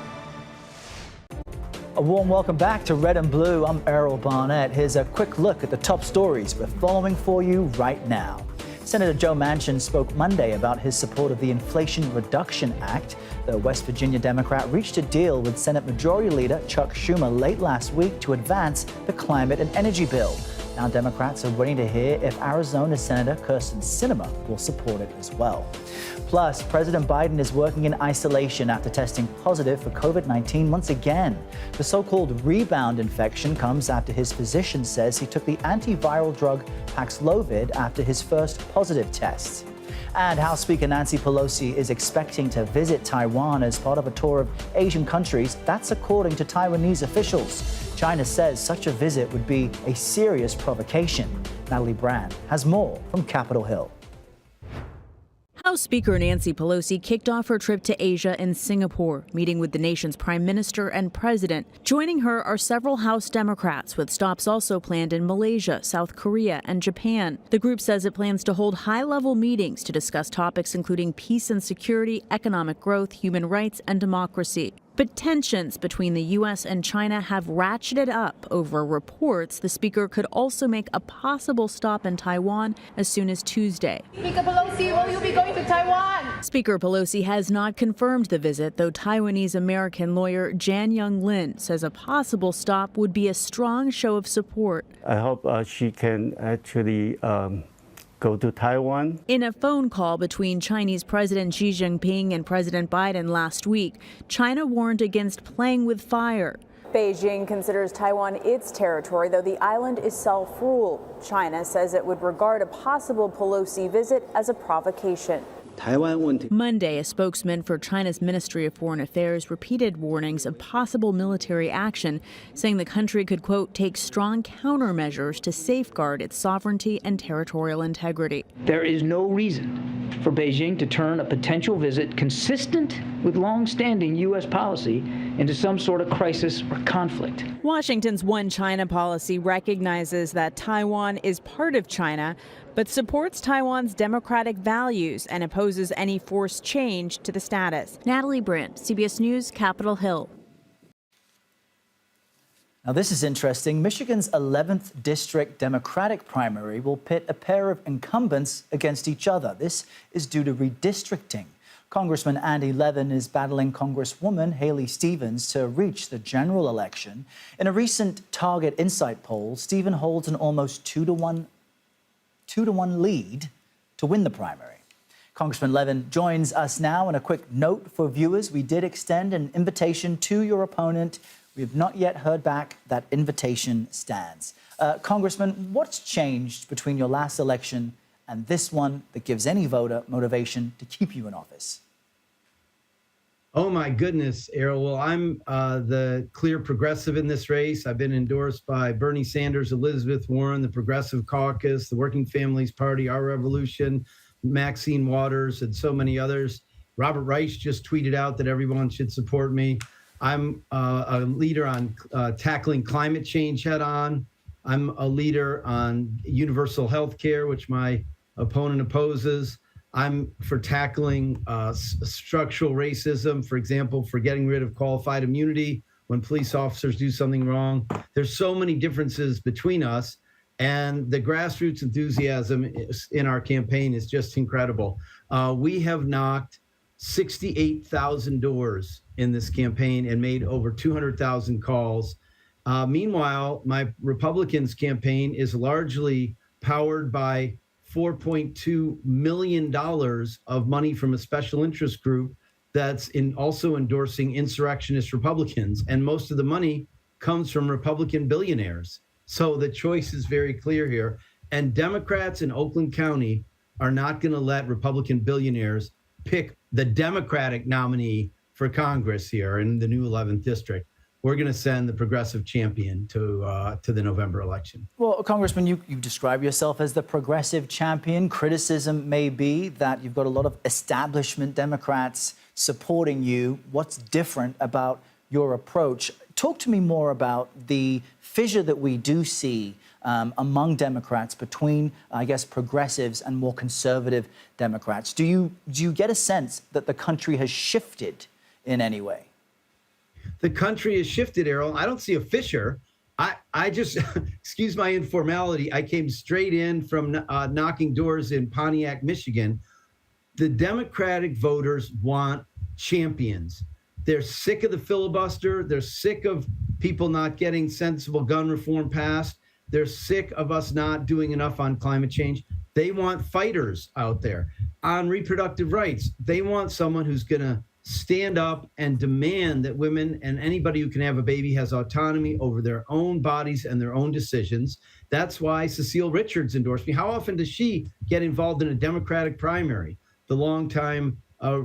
Speaker 3: A warm welcome back to Red and Blue. I'm Errol Barnett. Here's a quick look at the top stories we're following for you right now. Senator Joe Manchin spoke Monday about his support of the Inflation Reduction Act. The West Virginia Democrat reached a deal with Senate Majority Leader Chuck Schumer late last week to advance the climate and energy bill. Now Democrats are waiting to hear if Arizona Senator Kyrsten Sinema will support it as well. Plus, President Biden is working in isolation after testing positive for COVID-19 once again. The so-called rebound infection comes after his physician says he took the antiviral drug Paxlovid after his first positive test. And House Speaker Nancy Pelosi is expecting to visit Taiwan as part of a tour of Asian countries. That's according to Taiwanese officials. China says such a visit would be a serious provocation. Natalie Brand has more from Capitol Hill.
Speaker 10: House Speaker Nancy Pelosi kicked off her trip to Asia in Singapore, meeting with the nation's prime minister and president. Joining her are several House Democrats, with stops also planned in Malaysia, South Korea, and Japan. The group says it plans to hold high-level meetings to discuss topics including peace and security, economic growth, human rights, and democracy. But tensions between the U.S. and China have ratcheted up over reports the speaker could also make a possible stop in Taiwan as soon as Tuesday.
Speaker 13: Speaker Pelosi, will you be going to Taiwan?
Speaker 10: Speaker Pelosi has not confirmed the visit, though Taiwanese-American lawyer Jan Young-Lin says a possible stop would be a strong show of support.
Speaker 14: I hope she can actually go to Taiwan.
Speaker 10: In a phone call between Chinese President Xi Jinping and President Biden last week, China warned against playing with fire.
Speaker 15: Beijing considers Taiwan its territory, though the island is self-rule. China says it would regard a possible Pelosi visit as a provocation.
Speaker 10: Monday, a spokesman for China's Ministry of Foreign Affairs repeated warnings of possible military action, saying the country could, quote, take strong countermeasures to safeguard its sovereignty and territorial integrity.
Speaker 16: There is no reason for Beijing to turn a potential visit consistent with long-standing U.S. policy into some sort of crisis or conflict.
Speaker 10: Washington's One China policy recognizes that Taiwan is part of China, but supports Taiwan's democratic values and opposes any forced change to the status. Natalie Brandt, CBS News, Capitol Hill.
Speaker 3: Now this is interesting. Michigan's 11th District Democratic primary will pit a pair of incumbents against each other. This is due to redistricting. Congressman Andy Levin is battling Congresswoman Haley Stevens to reach the general election. In a recent Target Insight poll, Stevens holds an almost 2-to-1 lead to win the primary. Congressman Levin joins us now. And a quick note for viewers, we did extend an invitation to your opponent. We have not yet heard back. That invitation stands. Congressman, what's changed between your last election and this one that gives any voter motivation to keep you in office?
Speaker 17: Oh, my goodness, Errol. Well, I'm the clear progressive in this race. I've been endorsed by Bernie Sanders, Elizabeth Warren, the Progressive Caucus, the Working Families Party, Our Revolution, Maxine Waters, and so many others. Robert Reich just tweeted out that everyone should support me. I'm a leader on tackling climate change head on. I'm a leader on universal health care, which my opponent opposes. I'm for tackling structural racism, for example, for getting rid of qualified immunity when police officers do something wrong. There's so many differences between us, and the grassroots enthusiasm in our campaign is just incredible. We have knocked 68,000 doors in this campaign and made over 200,000 calls. Meanwhile, my Republicans campaign is largely powered by $4.2 million of money from a special interest group that's also endorsing insurrectionist Republicans. And most of the money comes from Republican billionaires. So the choice is very clear here. And Democrats in Oakland County are not going to let Republican billionaires pick the Democratic nominee for Congress here in the new 11th district. We're going to send the progressive champion to the November election.
Speaker 3: Well, Congressman, you describe yourself as the progressive champion. Criticism may be that you've got a lot of establishment Democrats supporting you. What's different about your approach. Talk to me more about the fissure that we do see among Democrats between, I guess, progressives and more conservative Democrats. Do you get a sense that the country has shifted in any way?
Speaker 17: The country has shifted, Errol. I don't see a fissure. I just, excuse my informality, I came straight in from knocking doors in Pontiac, Michigan. The Democratic voters want champions. They're sick of the filibuster. They're sick of people not getting sensible gun reform passed. They're sick of us not doing enough on climate change. They want fighters out there. On reproductive rights, they want someone who's going to stand up and demand that women and anybody who can have a baby has autonomy over their own bodies and their own decisions. That's why Cecile Richards endorsed me. How often does she get involved in a Democratic primary? The longtime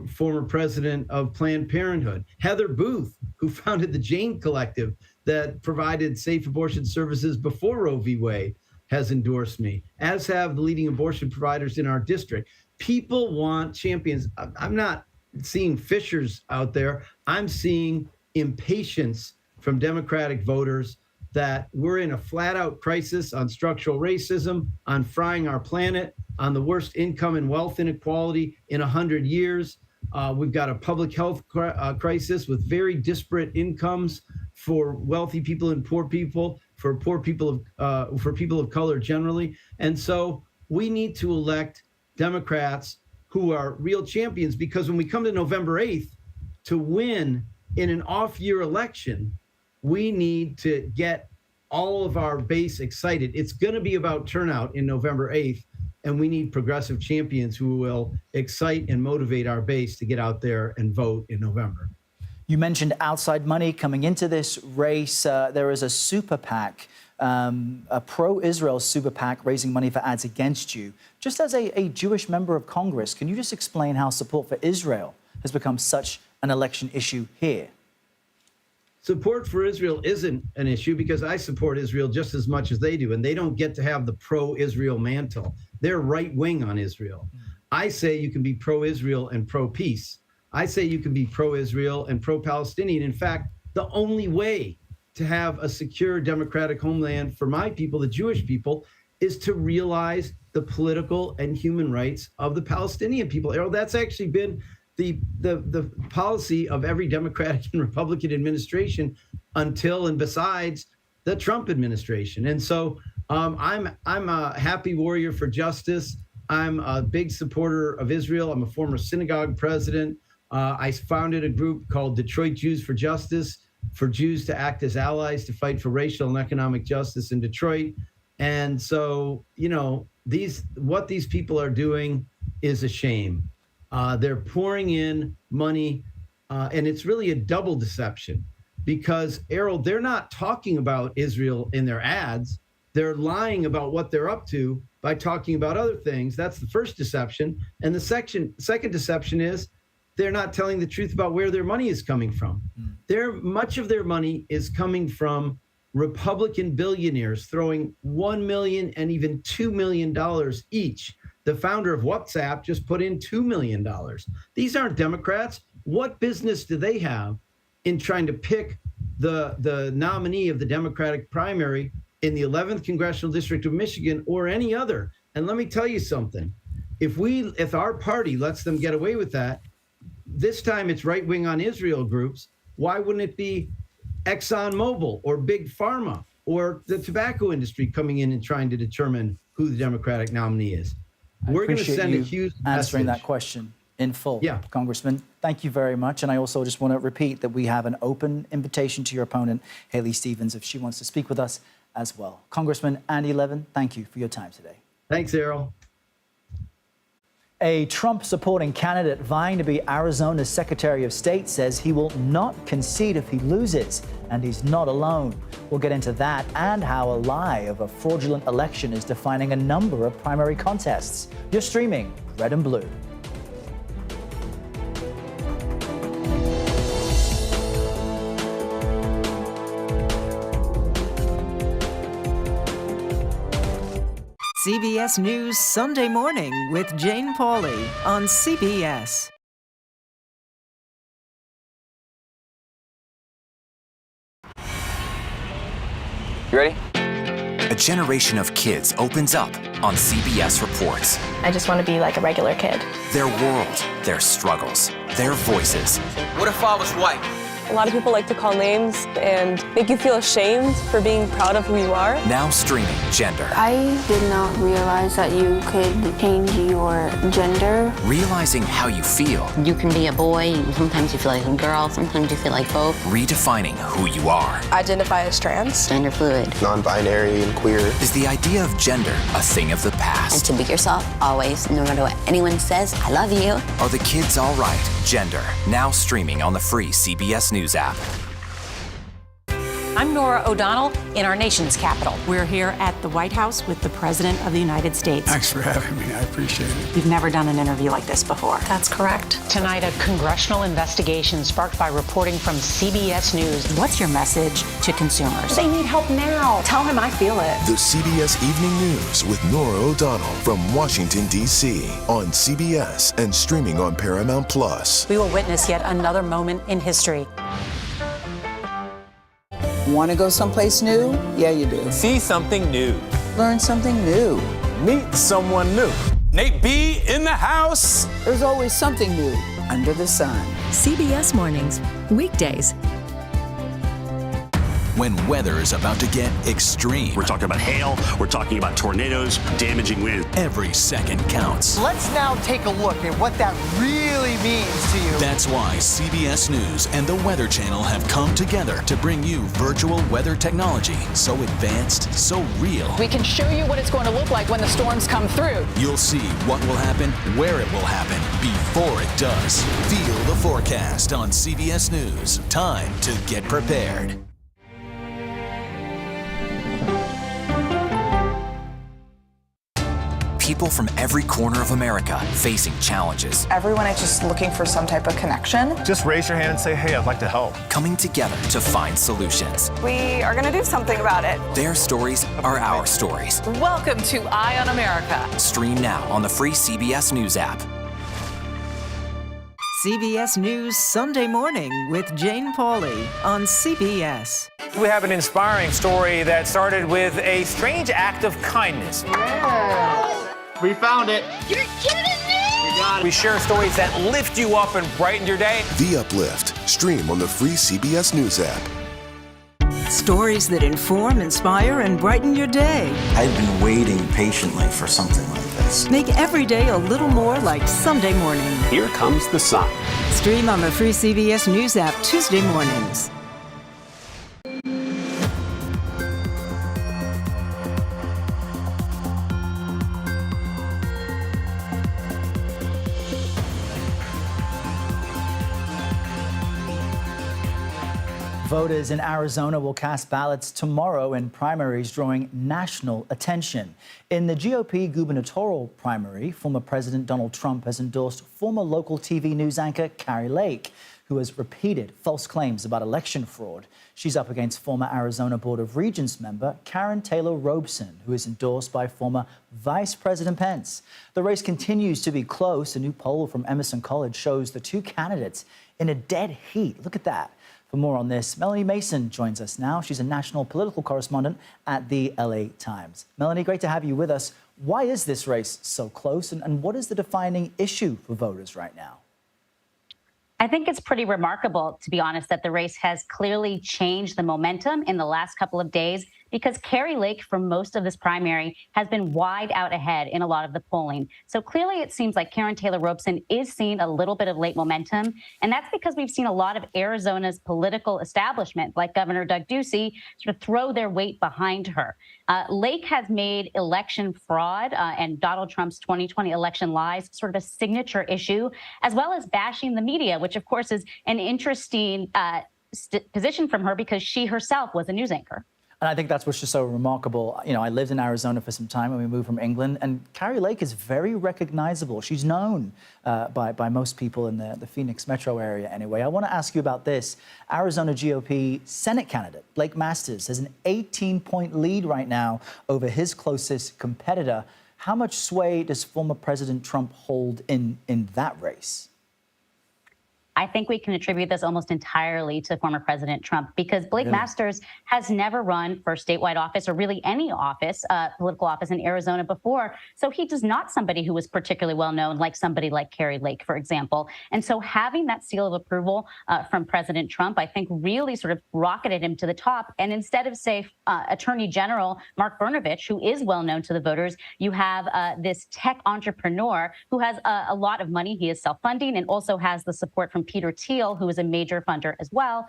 Speaker 17: former president of Planned Parenthood. Heather Booth, who founded the Jane Collective that provided safe abortion services before Roe v. Wade, has endorsed me, as have the leading abortion providers in our district. People want champions. I'm not seeing fissures out there. I'm seeing impatience from Democratic voters that we're in a flat-out crisis on structural racism, on frying our planet, on the worst income and wealth inequality in 100 years. We've got a public health crisis with very disparate incomes for wealthy people and poor people, for people of color generally. And so we need to elect Democrats who are real champions, because when we come to November 8th to win in an off-year election, we need to get all of our base excited. It's going to be about turnout in November 8th, and we need progressive champions who will excite and motivate our base to get out there and vote in November.
Speaker 3: You mentioned outside money coming into this race. There is a super PAC, a pro-Israel super PAC raising money for ads against you. Just as a Jewish member of Congress, can you just explain how support for Israel has become such an election issue here?
Speaker 17: Support for Israel isn't an issue because I support Israel just as much as they do, and they don't get to have the pro-Israel mantle. They're right-wing on Israel. I say you can be pro-Israel and pro-peace. I say you can be pro-Israel and pro-Palestinian. In fact, the only way to have a secure democratic homeland for my people, the Jewish people, is to realize the political and human rights of the Palestinian people. Errol, that's actually been the policy of every Democratic and Republican administration until and besides the Trump administration. And so I'm a happy warrior for justice. I'm a big supporter of Israel. I'm a former synagogue president. I founded a group called Detroit Jews for Justice, for Jews to act as allies to fight for racial and economic justice in Detroit. And so, you know, what these people are doing is a shame. They're pouring in money, and it's really a double deception because, Errol, they're not talking about Israel in their ads. They're lying about what they're up to by talking about other things. That's the first deception. And the second deception is they're not telling the truth about where their money is coming from. Much of their money is coming from Republican billionaires throwing $1 million and even $2 million each. The founder of WhatsApp just put in $2 million. These aren't Democrats. What business do they have in trying to pick the nominee of the Democratic primary in the 11th Congressional District of Michigan or any other? And let me tell you something. If our party lets them get away with that, this time it's right-wing on Israel groups, why wouldn't it be ExxonMobil or Big Pharma or the tobacco industry coming in and trying to determine who the Democratic nominee is? We're going to send a huge
Speaker 3: answering
Speaker 17: message.
Speaker 3: that question in full.
Speaker 17: Yeah.
Speaker 3: Congressman, thank you very much. And I also just want to repeat that we have an open invitation to your opponent, Haley Stevens, if she wants to speak with us as well. Congressman Andy Levin, thank you for your time today.
Speaker 17: Thanks, Errol.
Speaker 3: A Trump-supporting candidate vying to be Arizona's Secretary of State says he will not concede if he loses, and he's not alone. We'll get into that and how a lie of a fraudulent election is defining a number of primary contests. You're streaming Red and Blue.
Speaker 5: CBS News Sunday Morning with Jane Pauley on CBS.
Speaker 18: You ready? A generation of kids opens up on CBS Reports.
Speaker 28: I just want to be like a regular kid.
Speaker 18: Their world, their struggles, their voices.
Speaker 11: What if I was white?
Speaker 28: A lot of people like to call names and make you feel ashamed for being proud of who you are.
Speaker 18: Now streaming Gender.
Speaker 21: I did not realize that you could change your gender.
Speaker 18: Realizing how you feel.
Speaker 19: You can be a boy, sometimes you feel like a girl, sometimes you feel like both.
Speaker 18: Redefining who you are.
Speaker 28: Identify as trans.
Speaker 19: Gender fluid.
Speaker 2: Non-binary and queer.
Speaker 18: Is the idea of gender a thing of the past?
Speaker 19: And to be yourself, always, no matter what anyone says, I love you.
Speaker 18: Are the kids all right? Gender. Now streaming on the free CBS News app.
Speaker 20: I'm Nora O'Donnell in our nation's capital. We're here at the White House with the President of the United States.
Speaker 22: Thanks for having me. I appreciate it.
Speaker 20: You've never done an interview like this before.
Speaker 28: That's correct.
Speaker 20: Tonight, a congressional investigation sparked by reporting from CBS News. What's your message to consumers?
Speaker 28: They need help now. Tell him I feel it.
Speaker 4: The CBS Evening News with Nora O'Donnell from Washington, D.C. on CBS and streaming on Paramount Plus.
Speaker 20: We will witness yet another moment in history.
Speaker 23: Want to go someplace new? Yeah, you do.
Speaker 12: See something new.
Speaker 23: Learn something new.
Speaker 12: Meet someone new. Nate B in the house.
Speaker 23: There's always something new under the sun.
Speaker 24: CBS Mornings, weekdays.
Speaker 6: When weather is about to get extreme.
Speaker 7: We're talking about hail, we're talking about tornadoes, damaging wind.
Speaker 6: Every second counts.
Speaker 25: Let's now take a look at what that really means to you.
Speaker 6: That's why CBS News and the Weather Channel have come together to bring you virtual weather technology so advanced, so real.
Speaker 9: We can show you what it's going to look like when the storms come through.
Speaker 6: You'll see what will happen, where it will happen, before it does. Feel the forecast on CBS News. Time to get prepared.
Speaker 18: People from every corner of America facing challenges.
Speaker 28: Everyone is just looking for some type of connection.
Speaker 29: Just raise your hand and say, hey, I'd like to help.
Speaker 18: Coming together to find solutions.
Speaker 28: We are going to do something about it.
Speaker 18: Their stories are our stories.
Speaker 9: Welcome to Eye on America.
Speaker 18: Stream now on the free CBS News app.
Speaker 5: CBS News Sunday Morning with Jane Pauley on CBS.
Speaker 1: We have an inspiring story that started with a strange act of kindness.
Speaker 2: Yeah. We found it.
Speaker 13: You're kidding me!
Speaker 2: We got it.
Speaker 1: We share stories that lift you up and brighten your day.
Speaker 4: The Uplift. Stream on the free CBS News app.
Speaker 5: Stories that inform, inspire, and brighten your day.
Speaker 26: I've been waiting patiently for something like this.
Speaker 5: Make every day a little more like Sunday morning.
Speaker 7: Here comes the sun.
Speaker 5: Stream on the free CBS News app Tuesday mornings.
Speaker 3: Voters in Arizona will cast ballots tomorrow in primaries drawing national attention. In the GOP gubernatorial primary, former President Donald Trump has endorsed former local TV news anchor Kari Lake, who has repeated false claims about election fraud. She's up against former Arizona Board of Regents member Karen Taylor Robeson, who is endorsed by former Vice President Pence. The race continues to be close. A new poll from Emerson College shows the two candidates in a dead heat. Look at that. For more on this, Melanie Mason joins us now. She's a national political correspondent at the LA Times. Melanie, great to have you with us. Why is this race so close, and what is the defining issue for voters right now?
Speaker 27: I think it's pretty remarkable, to be honest, that the race has clearly changed the momentum in the last couple of days, because Kari Lake, for most of this primary, has been wide out ahead in a lot of the polling. So clearly it seems like Karen Taylor Robeson is seeing a little bit of late momentum. And that's because we've seen a lot of Arizona's political establishment, like Governor Doug Ducey, sort of throw their weight behind her. Lake has made election fraud and Donald Trump's 2020 election lies sort of a signature issue, as well as bashing the media, which, of course, is an interesting position from her because she herself was a news anchor.
Speaker 3: And I think that's what's just so remarkable. You know, I lived in Arizona for some time when we moved from England, and Kari Lake is very recognizable. She's known by most people in the Phoenix metro area anyway. I want to ask you about this. Arizona GOP Senate candidate Blake Masters has an 18-point lead right now over his closest competitor. How much sway does former President Trump hold in that race?
Speaker 27: I think we can attribute this almost entirely to former President Trump, because Blake Masters has never run for statewide office or really any office, political office in Arizona before. So he is not somebody who was particularly well known, like somebody like Kari Lake, for example. And so having that seal of approval from President Trump, I think really sort of rocketed him to the top. And instead of, say, Attorney General Mark Brnovich, who is well known to the voters, you have this tech entrepreneur who has a lot of money. He is self-funding and also has the support from Peter Thiel, who is a major funder as well,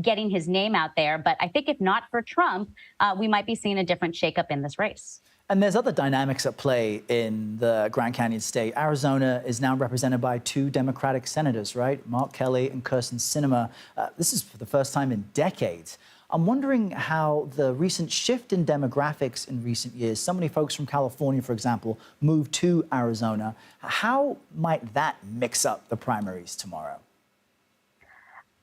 Speaker 27: getting his name out there. But I think if not for Trump, we might be seeing a different shakeup in this race.
Speaker 3: And there's other dynamics at play in the Grand Canyon state. Arizona is now represented by 2 Democratic senators, right? Mark Kelly and Kyrsten Sinema. This is for the first time in decades. I'm wondering how the recent shift in demographics in recent years, so many folks from California, for example, moved to Arizona. How might that mix up the primaries tomorrow?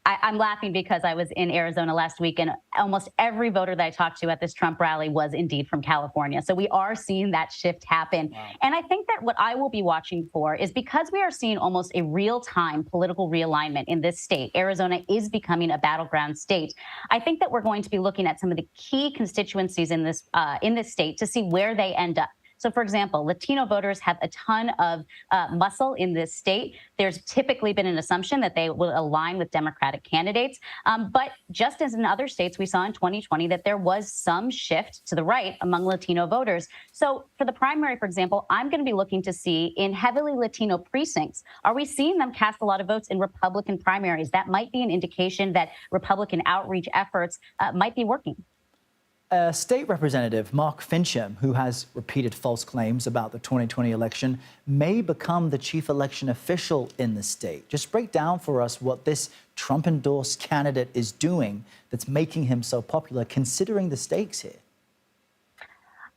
Speaker 27: I'm laughing because I was in Arizona last week, and almost every voter that I talked to at this Trump rally was indeed from California. So we are seeing that shift happen. Wow. And I think that what I will be watching for is, because we are seeing almost a real-time political realignment in this state, Arizona is becoming a battleground state. I think that we're going to be looking at some of the key constituencies in this state to see where they end up. So, for example, Latino voters have a ton of muscle in this state. There's typically been an assumption that they will align with Democratic candidates. But just as in other states, we saw in 2020 that there was some shift to the right among Latino voters. So for the primary, for example, I'm going to be looking to see in heavily Latino precincts, are we seeing them cast a lot of votes in Republican primaries? That might be an indication that Republican outreach efforts might be working.
Speaker 3: State Representative Mark Fincham, who has repeated false claims about the 2020 election, may become the chief election official in the state. Just break down for us what this Trump-endorsed candidate is doing that's making him so popular, considering the stakes here.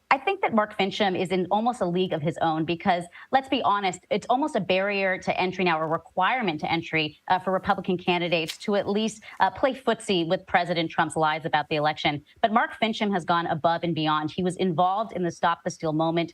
Speaker 27: I think that Mark Fincham is in almost a league of his own, because, let's be honest, it's almost a barrier to entry now, a requirement to entry for Republican candidates to at least play footsie with President Trump's lies about the election. But Mark Fincham has gone above and beyond. He was involved in the Stop the Steal movement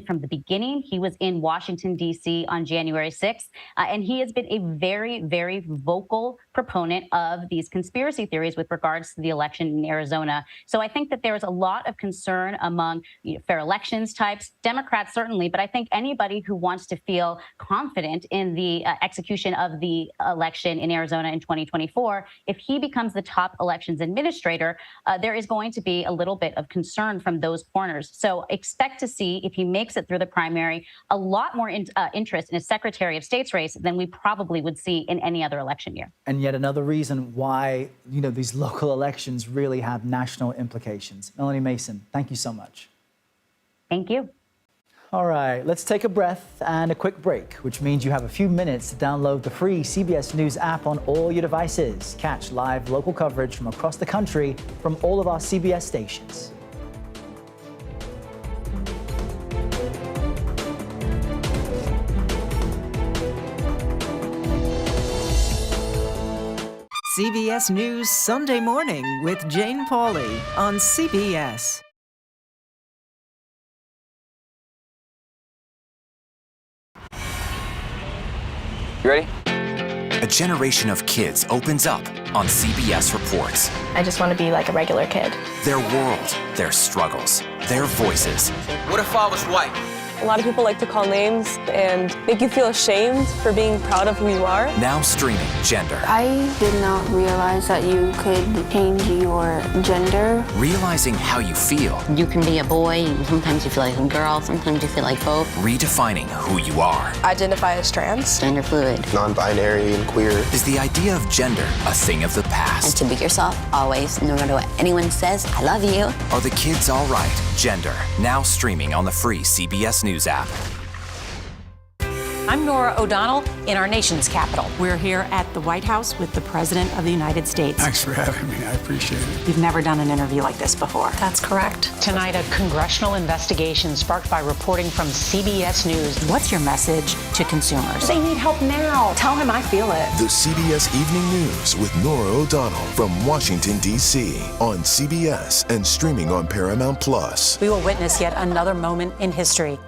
Speaker 27: from the beginning. He was in Washington, D.C. on January 6th, and he has been a very, very vocal proponent of these conspiracy theories with regards to the election in Arizona. So I think that there is a lot of concern among fair elections types, Democrats certainly, but I think anybody who wants to feel confident in the execution of the election in Arizona in 2024, if he becomes the top elections administrator, there is going to be a little bit of concern from those corners. So expect to see, if he makes it through the primary, a lot more interest in a Secretary of State's race than we probably would see in any other election year.
Speaker 3: And yet another reason why, these local elections really have national implications. Melanie Mason, thank you so much.
Speaker 27: Thank you.
Speaker 3: All right, let's take a breath and a quick break, which means you have a few minutes to download the free CBS News app on all your devices. Catch live local coverage from across the country from all of our CBS stations.
Speaker 5: CBS News Sunday Morning with Jane Pauley on CBS.
Speaker 18: You ready? A generation of kids opens up on CBS Reports.
Speaker 8: I just want to be like a regular kid.
Speaker 18: Their world, their struggles, their voices.
Speaker 10: What if I was white?
Speaker 28: A lot of people like to call names and make you feel ashamed for being proud of who you are.
Speaker 18: Now streaming Gender.
Speaker 11: I did not realize that you could change your gender.
Speaker 18: Realizing how you feel.
Speaker 14: You can be a boy, sometimes you feel like a girl, sometimes you feel like both.
Speaker 18: Redefining who you are.
Speaker 28: Identify as trans.
Speaker 14: Gender fluid.
Speaker 2: Non-binary and queer.
Speaker 18: Is the idea of gender a thing of the past?
Speaker 14: And to be yourself, always, no matter what anyone says, I love you.
Speaker 18: Are the kids all right? Gender, now streaming on the free CBS News app.
Speaker 20: I'm Norah O'Donnell in our nation's capital. We're here at the White House with the President of the United States.
Speaker 22: Thanks for having me. I appreciate it.
Speaker 20: You've never done an interview like this before.
Speaker 8: That's correct.
Speaker 20: Tonight, a congressional investigation sparked by reporting from CBS News. What's your message to consumers? They need help now. Tell him I feel it.
Speaker 4: The CBS Evening News with Norah O'Donnell from Washington, D.C. on CBS and streaming on Paramount+.
Speaker 20: We will witness yet another moment in history.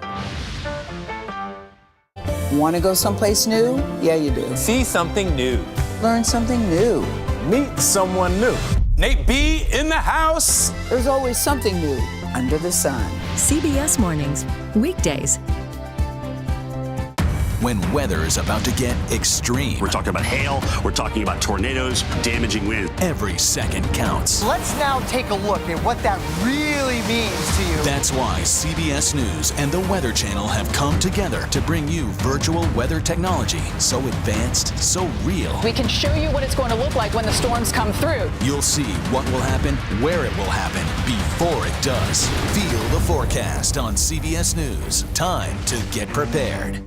Speaker 10: Want to go someplace new? Yeah, you do.
Speaker 1: See something new.
Speaker 10: Learn something new.
Speaker 29: Meet someone new.
Speaker 12: Nate B in the house.
Speaker 10: There's always something new under the sun.
Speaker 15: CBS Mornings, weekdays.
Speaker 6: When weather is about to get extreme.
Speaker 7: We're talking about hail, we're talking about tornadoes, damaging winds.
Speaker 6: Every second counts.
Speaker 25: Let's now take a look at what that really means to you.
Speaker 6: That's why CBS News and the Weather Channel have come together to bring you virtual weather technology so advanced, so real.
Speaker 9: We can show you what it's going to look like when the storms come through.
Speaker 6: You'll see what will happen, where it will happen, before it does. Feel the forecast on CBS News. Time to get prepared.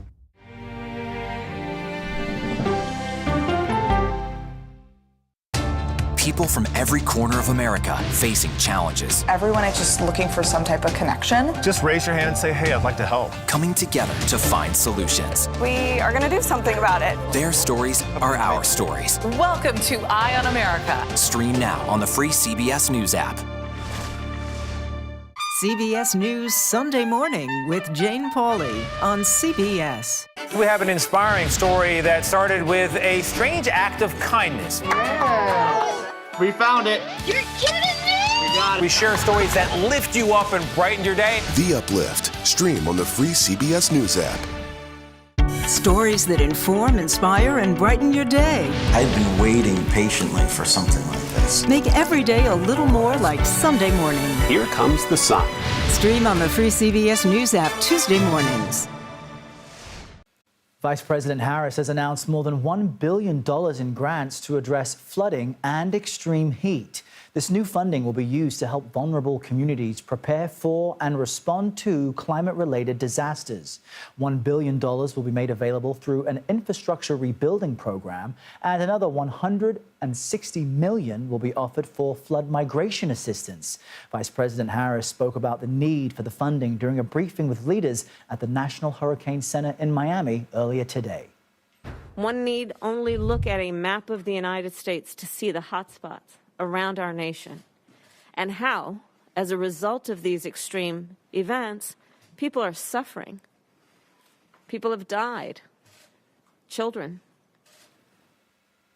Speaker 18: People from every corner of America facing challenges.
Speaker 16: Everyone is just looking for some type of connection.
Speaker 29: Just raise your hand and say, hey, I'd like to help.
Speaker 18: Coming together to find solutions.
Speaker 28: We are going to do something about it.
Speaker 18: Their stories are our stories.
Speaker 9: Welcome to Eye on America.
Speaker 18: Stream now on the free CBS News app.
Speaker 5: CBS News Sunday Morning with Jane Pauley on CBS.
Speaker 1: We have an inspiring story that started with a strange act of kindness.
Speaker 2: We found it.
Speaker 13: You're kidding me!
Speaker 2: We got it.
Speaker 1: We share stories that lift you up and brighten your day.
Speaker 4: The Uplift. Stream on the free CBS News app.
Speaker 5: Stories that inform, inspire, and brighten your day.
Speaker 26: I've been waiting patiently for something like this.
Speaker 5: Make every day a little more like Sunday morning.
Speaker 7: Here comes the sun.
Speaker 5: Stream on the free CBS News app Tuesday mornings.
Speaker 3: Vice President Harris has announced more than $1 billion in grants to address flooding and extreme heat. This new funding will be used to help vulnerable communities prepare for and respond to climate-related disasters. $1 billion will be made available through an infrastructure rebuilding program, and another $160 million will be offered for flood migration assistance. Vice President Harris spoke about the need for the funding during a briefing with leaders at the National Hurricane Center in Miami earlier today.
Speaker 17: One need only look at a map of the United States to see the hotspots around our nation and how, as a result of these extreme events, people are suffering. People have died. Children.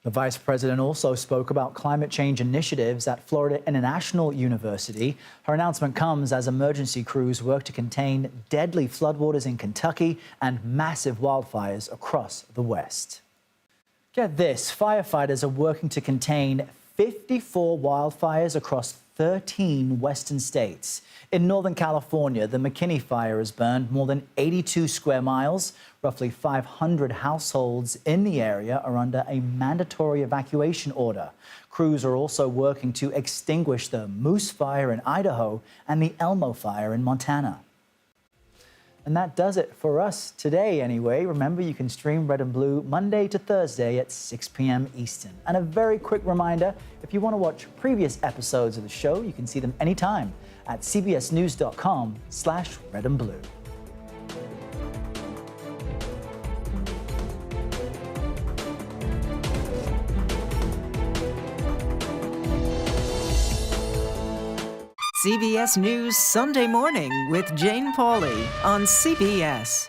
Speaker 3: The Vice President also spoke about climate change initiatives at Florida International University. Her announcement comes as emergency crews work to contain deadly floodwaters in Kentucky and massive wildfires across the West. Get this, firefighters are working to contain 54 wildfires across 13 western states. In Northern California, the McKinney fire has burned more than 82 square miles. Roughly 500 households in the area are under a mandatory evacuation order. Crews are also working to extinguish the Moose Fire in Idaho and the Elmo Fire in Montana. And that does it for us today anyway. Remember, you can stream Red and Blue Monday to Thursday at 6 p.m. Eastern. And a very quick reminder, if you want to watch previous episodes of the show, you can see them anytime at cbsnews.com/redandblue.
Speaker 5: CBS News Sunday Morning with Jane Pauley on CBS.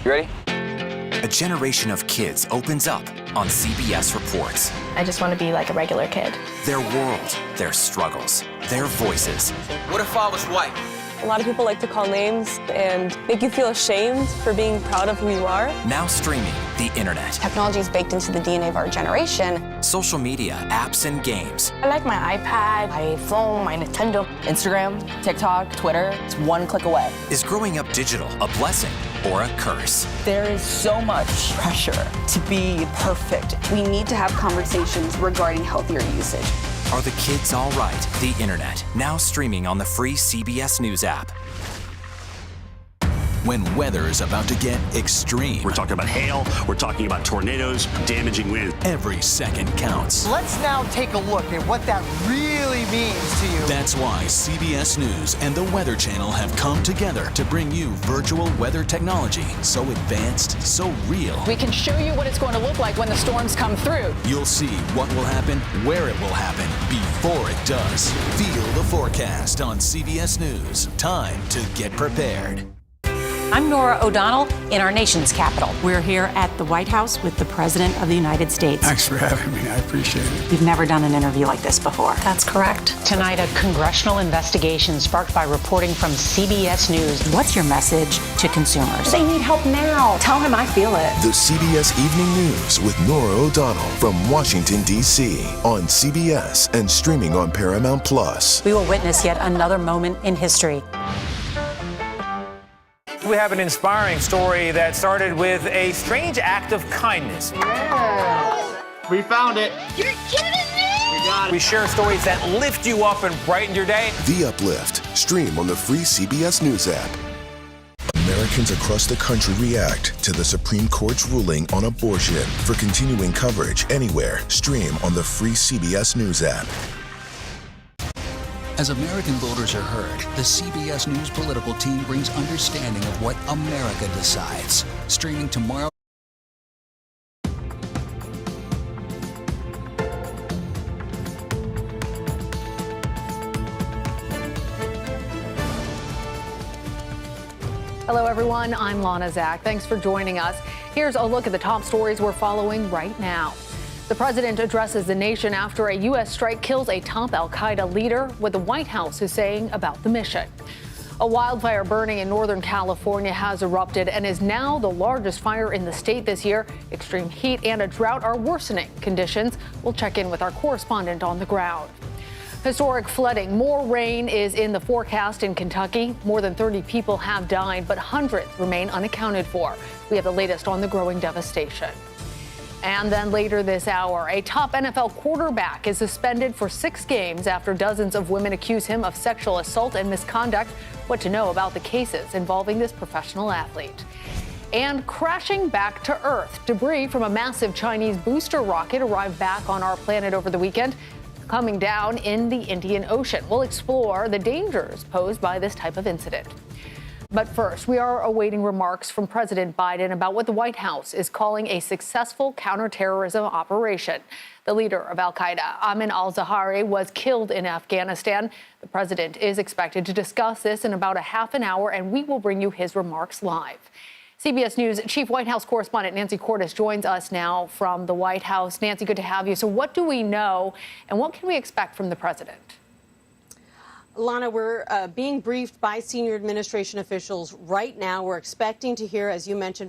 Speaker 18: You ready? A generation of kids opens up on CBS Reports.
Speaker 8: I just want to be like a regular kid.
Speaker 18: Their world, their struggles, their voices.
Speaker 28: What if I was white? A lot of people like to call names and make you feel ashamed for being proud of who you are.
Speaker 18: Now streaming the internet.
Speaker 11: Technology is baked into the DNA of our generation.
Speaker 18: Social media, apps, and games.
Speaker 8: I like my iPad, my phone, my Nintendo.
Speaker 19: Instagram, TikTok, Twitter, it's one click away.
Speaker 18: Is growing up digital a blessing or a curse?
Speaker 19: There is so much pressure to be perfect.
Speaker 11: We need to have conversations regarding healthier usage.
Speaker 18: Are the kids all right? The internet, now streaming on the free CBS News app.
Speaker 6: when weather is about to get extreme.
Speaker 7: We're talking about hail, we're talking about tornadoes, damaging winds.
Speaker 6: Every second counts.
Speaker 25: Let's now take a look at what that really means to you.
Speaker 6: That's why CBS News and the Weather Channel have come together to bring you virtual weather technology so advanced, so real.
Speaker 9: We can show you what it's going to look like when the storms come through.
Speaker 6: You'll see what will happen, where it will happen, before it does. Feel the forecast on CBS News. Time to get prepared.
Speaker 10: I'm Norah O'Donnell in our nation's capital. We're here at the White House with the President of the United States.
Speaker 12: Thanks for having me. I appreciate it.
Speaker 10: We've never done an interview like this before. That's correct.
Speaker 14: Tonight, a congressional investigation sparked by reporting from CBS News.
Speaker 10: What's your message to consumers? They need help now. Tell him I feel it.
Speaker 4: The CBS Evening News with Norah O'Donnell from Washington, D.C. on CBS and streaming on Paramount+.
Speaker 10: We will witness yet another moment in history.
Speaker 1: We have an inspiring story that started with a strange act of kindness.
Speaker 2: Yeah. We found it.
Speaker 13: You're kidding me?
Speaker 2: We got it.
Speaker 1: We share stories that lift you up and brighten your day.
Speaker 4: The Uplift. Stream on the free CBS News app. Americans across the country react to the Supreme Court's ruling on abortion. For continuing coverage anywhere, stream on the free CBS News app.
Speaker 20: As American voters are heard, the CBS News political team brings understanding of what America decides. Streaming tomorrow.
Speaker 9: Hello, everyone. I'm Lana Zach. Thanks for joining us. Here's a look at the top stories we're following right now. The president addresses the nation after a U.S. strike kills a top al-Qaeda leader, what the White House is saying about the mission. A wildfire burning in Northern California has erupted and is now the largest fire in the state this year. Extreme heat and a drought are worsening conditions. We'll check in with our correspondent on the ground. Historic flooding. More rain is in the forecast in Kentucky. More than 30 people have died, but hundreds remain unaccounted for. We have the latest on the growing devastation. And then later this hour, a top NFL quarterback is suspended for 6 games after dozens of women accuse him of sexual assault and misconduct. What to know about the cases involving this professional athlete. And crashing back to Earth. Debris from a massive Chinese booster rocket arrived back on our planet over the weekend, coming down in the Indian Ocean. We'll explore the dangers posed by this type of incident. But first, we are awaiting remarks from President Biden about what the White House is calling a successful counterterrorism operation. The leader of al-Qaeda, Ayman al-Zawahiri, was killed in Afghanistan. The president is expected to discuss this in about a half an hour, and we will bring you his remarks live. CBS News Chief White House correspondent Nancy Cordes joins us now from the White House. Nancy, good to have you. So what do we know, and what can we expect from the president?
Speaker 21: Lana, we're being briefed by senior administration officials right now. We're expecting to hear, as you mentioned,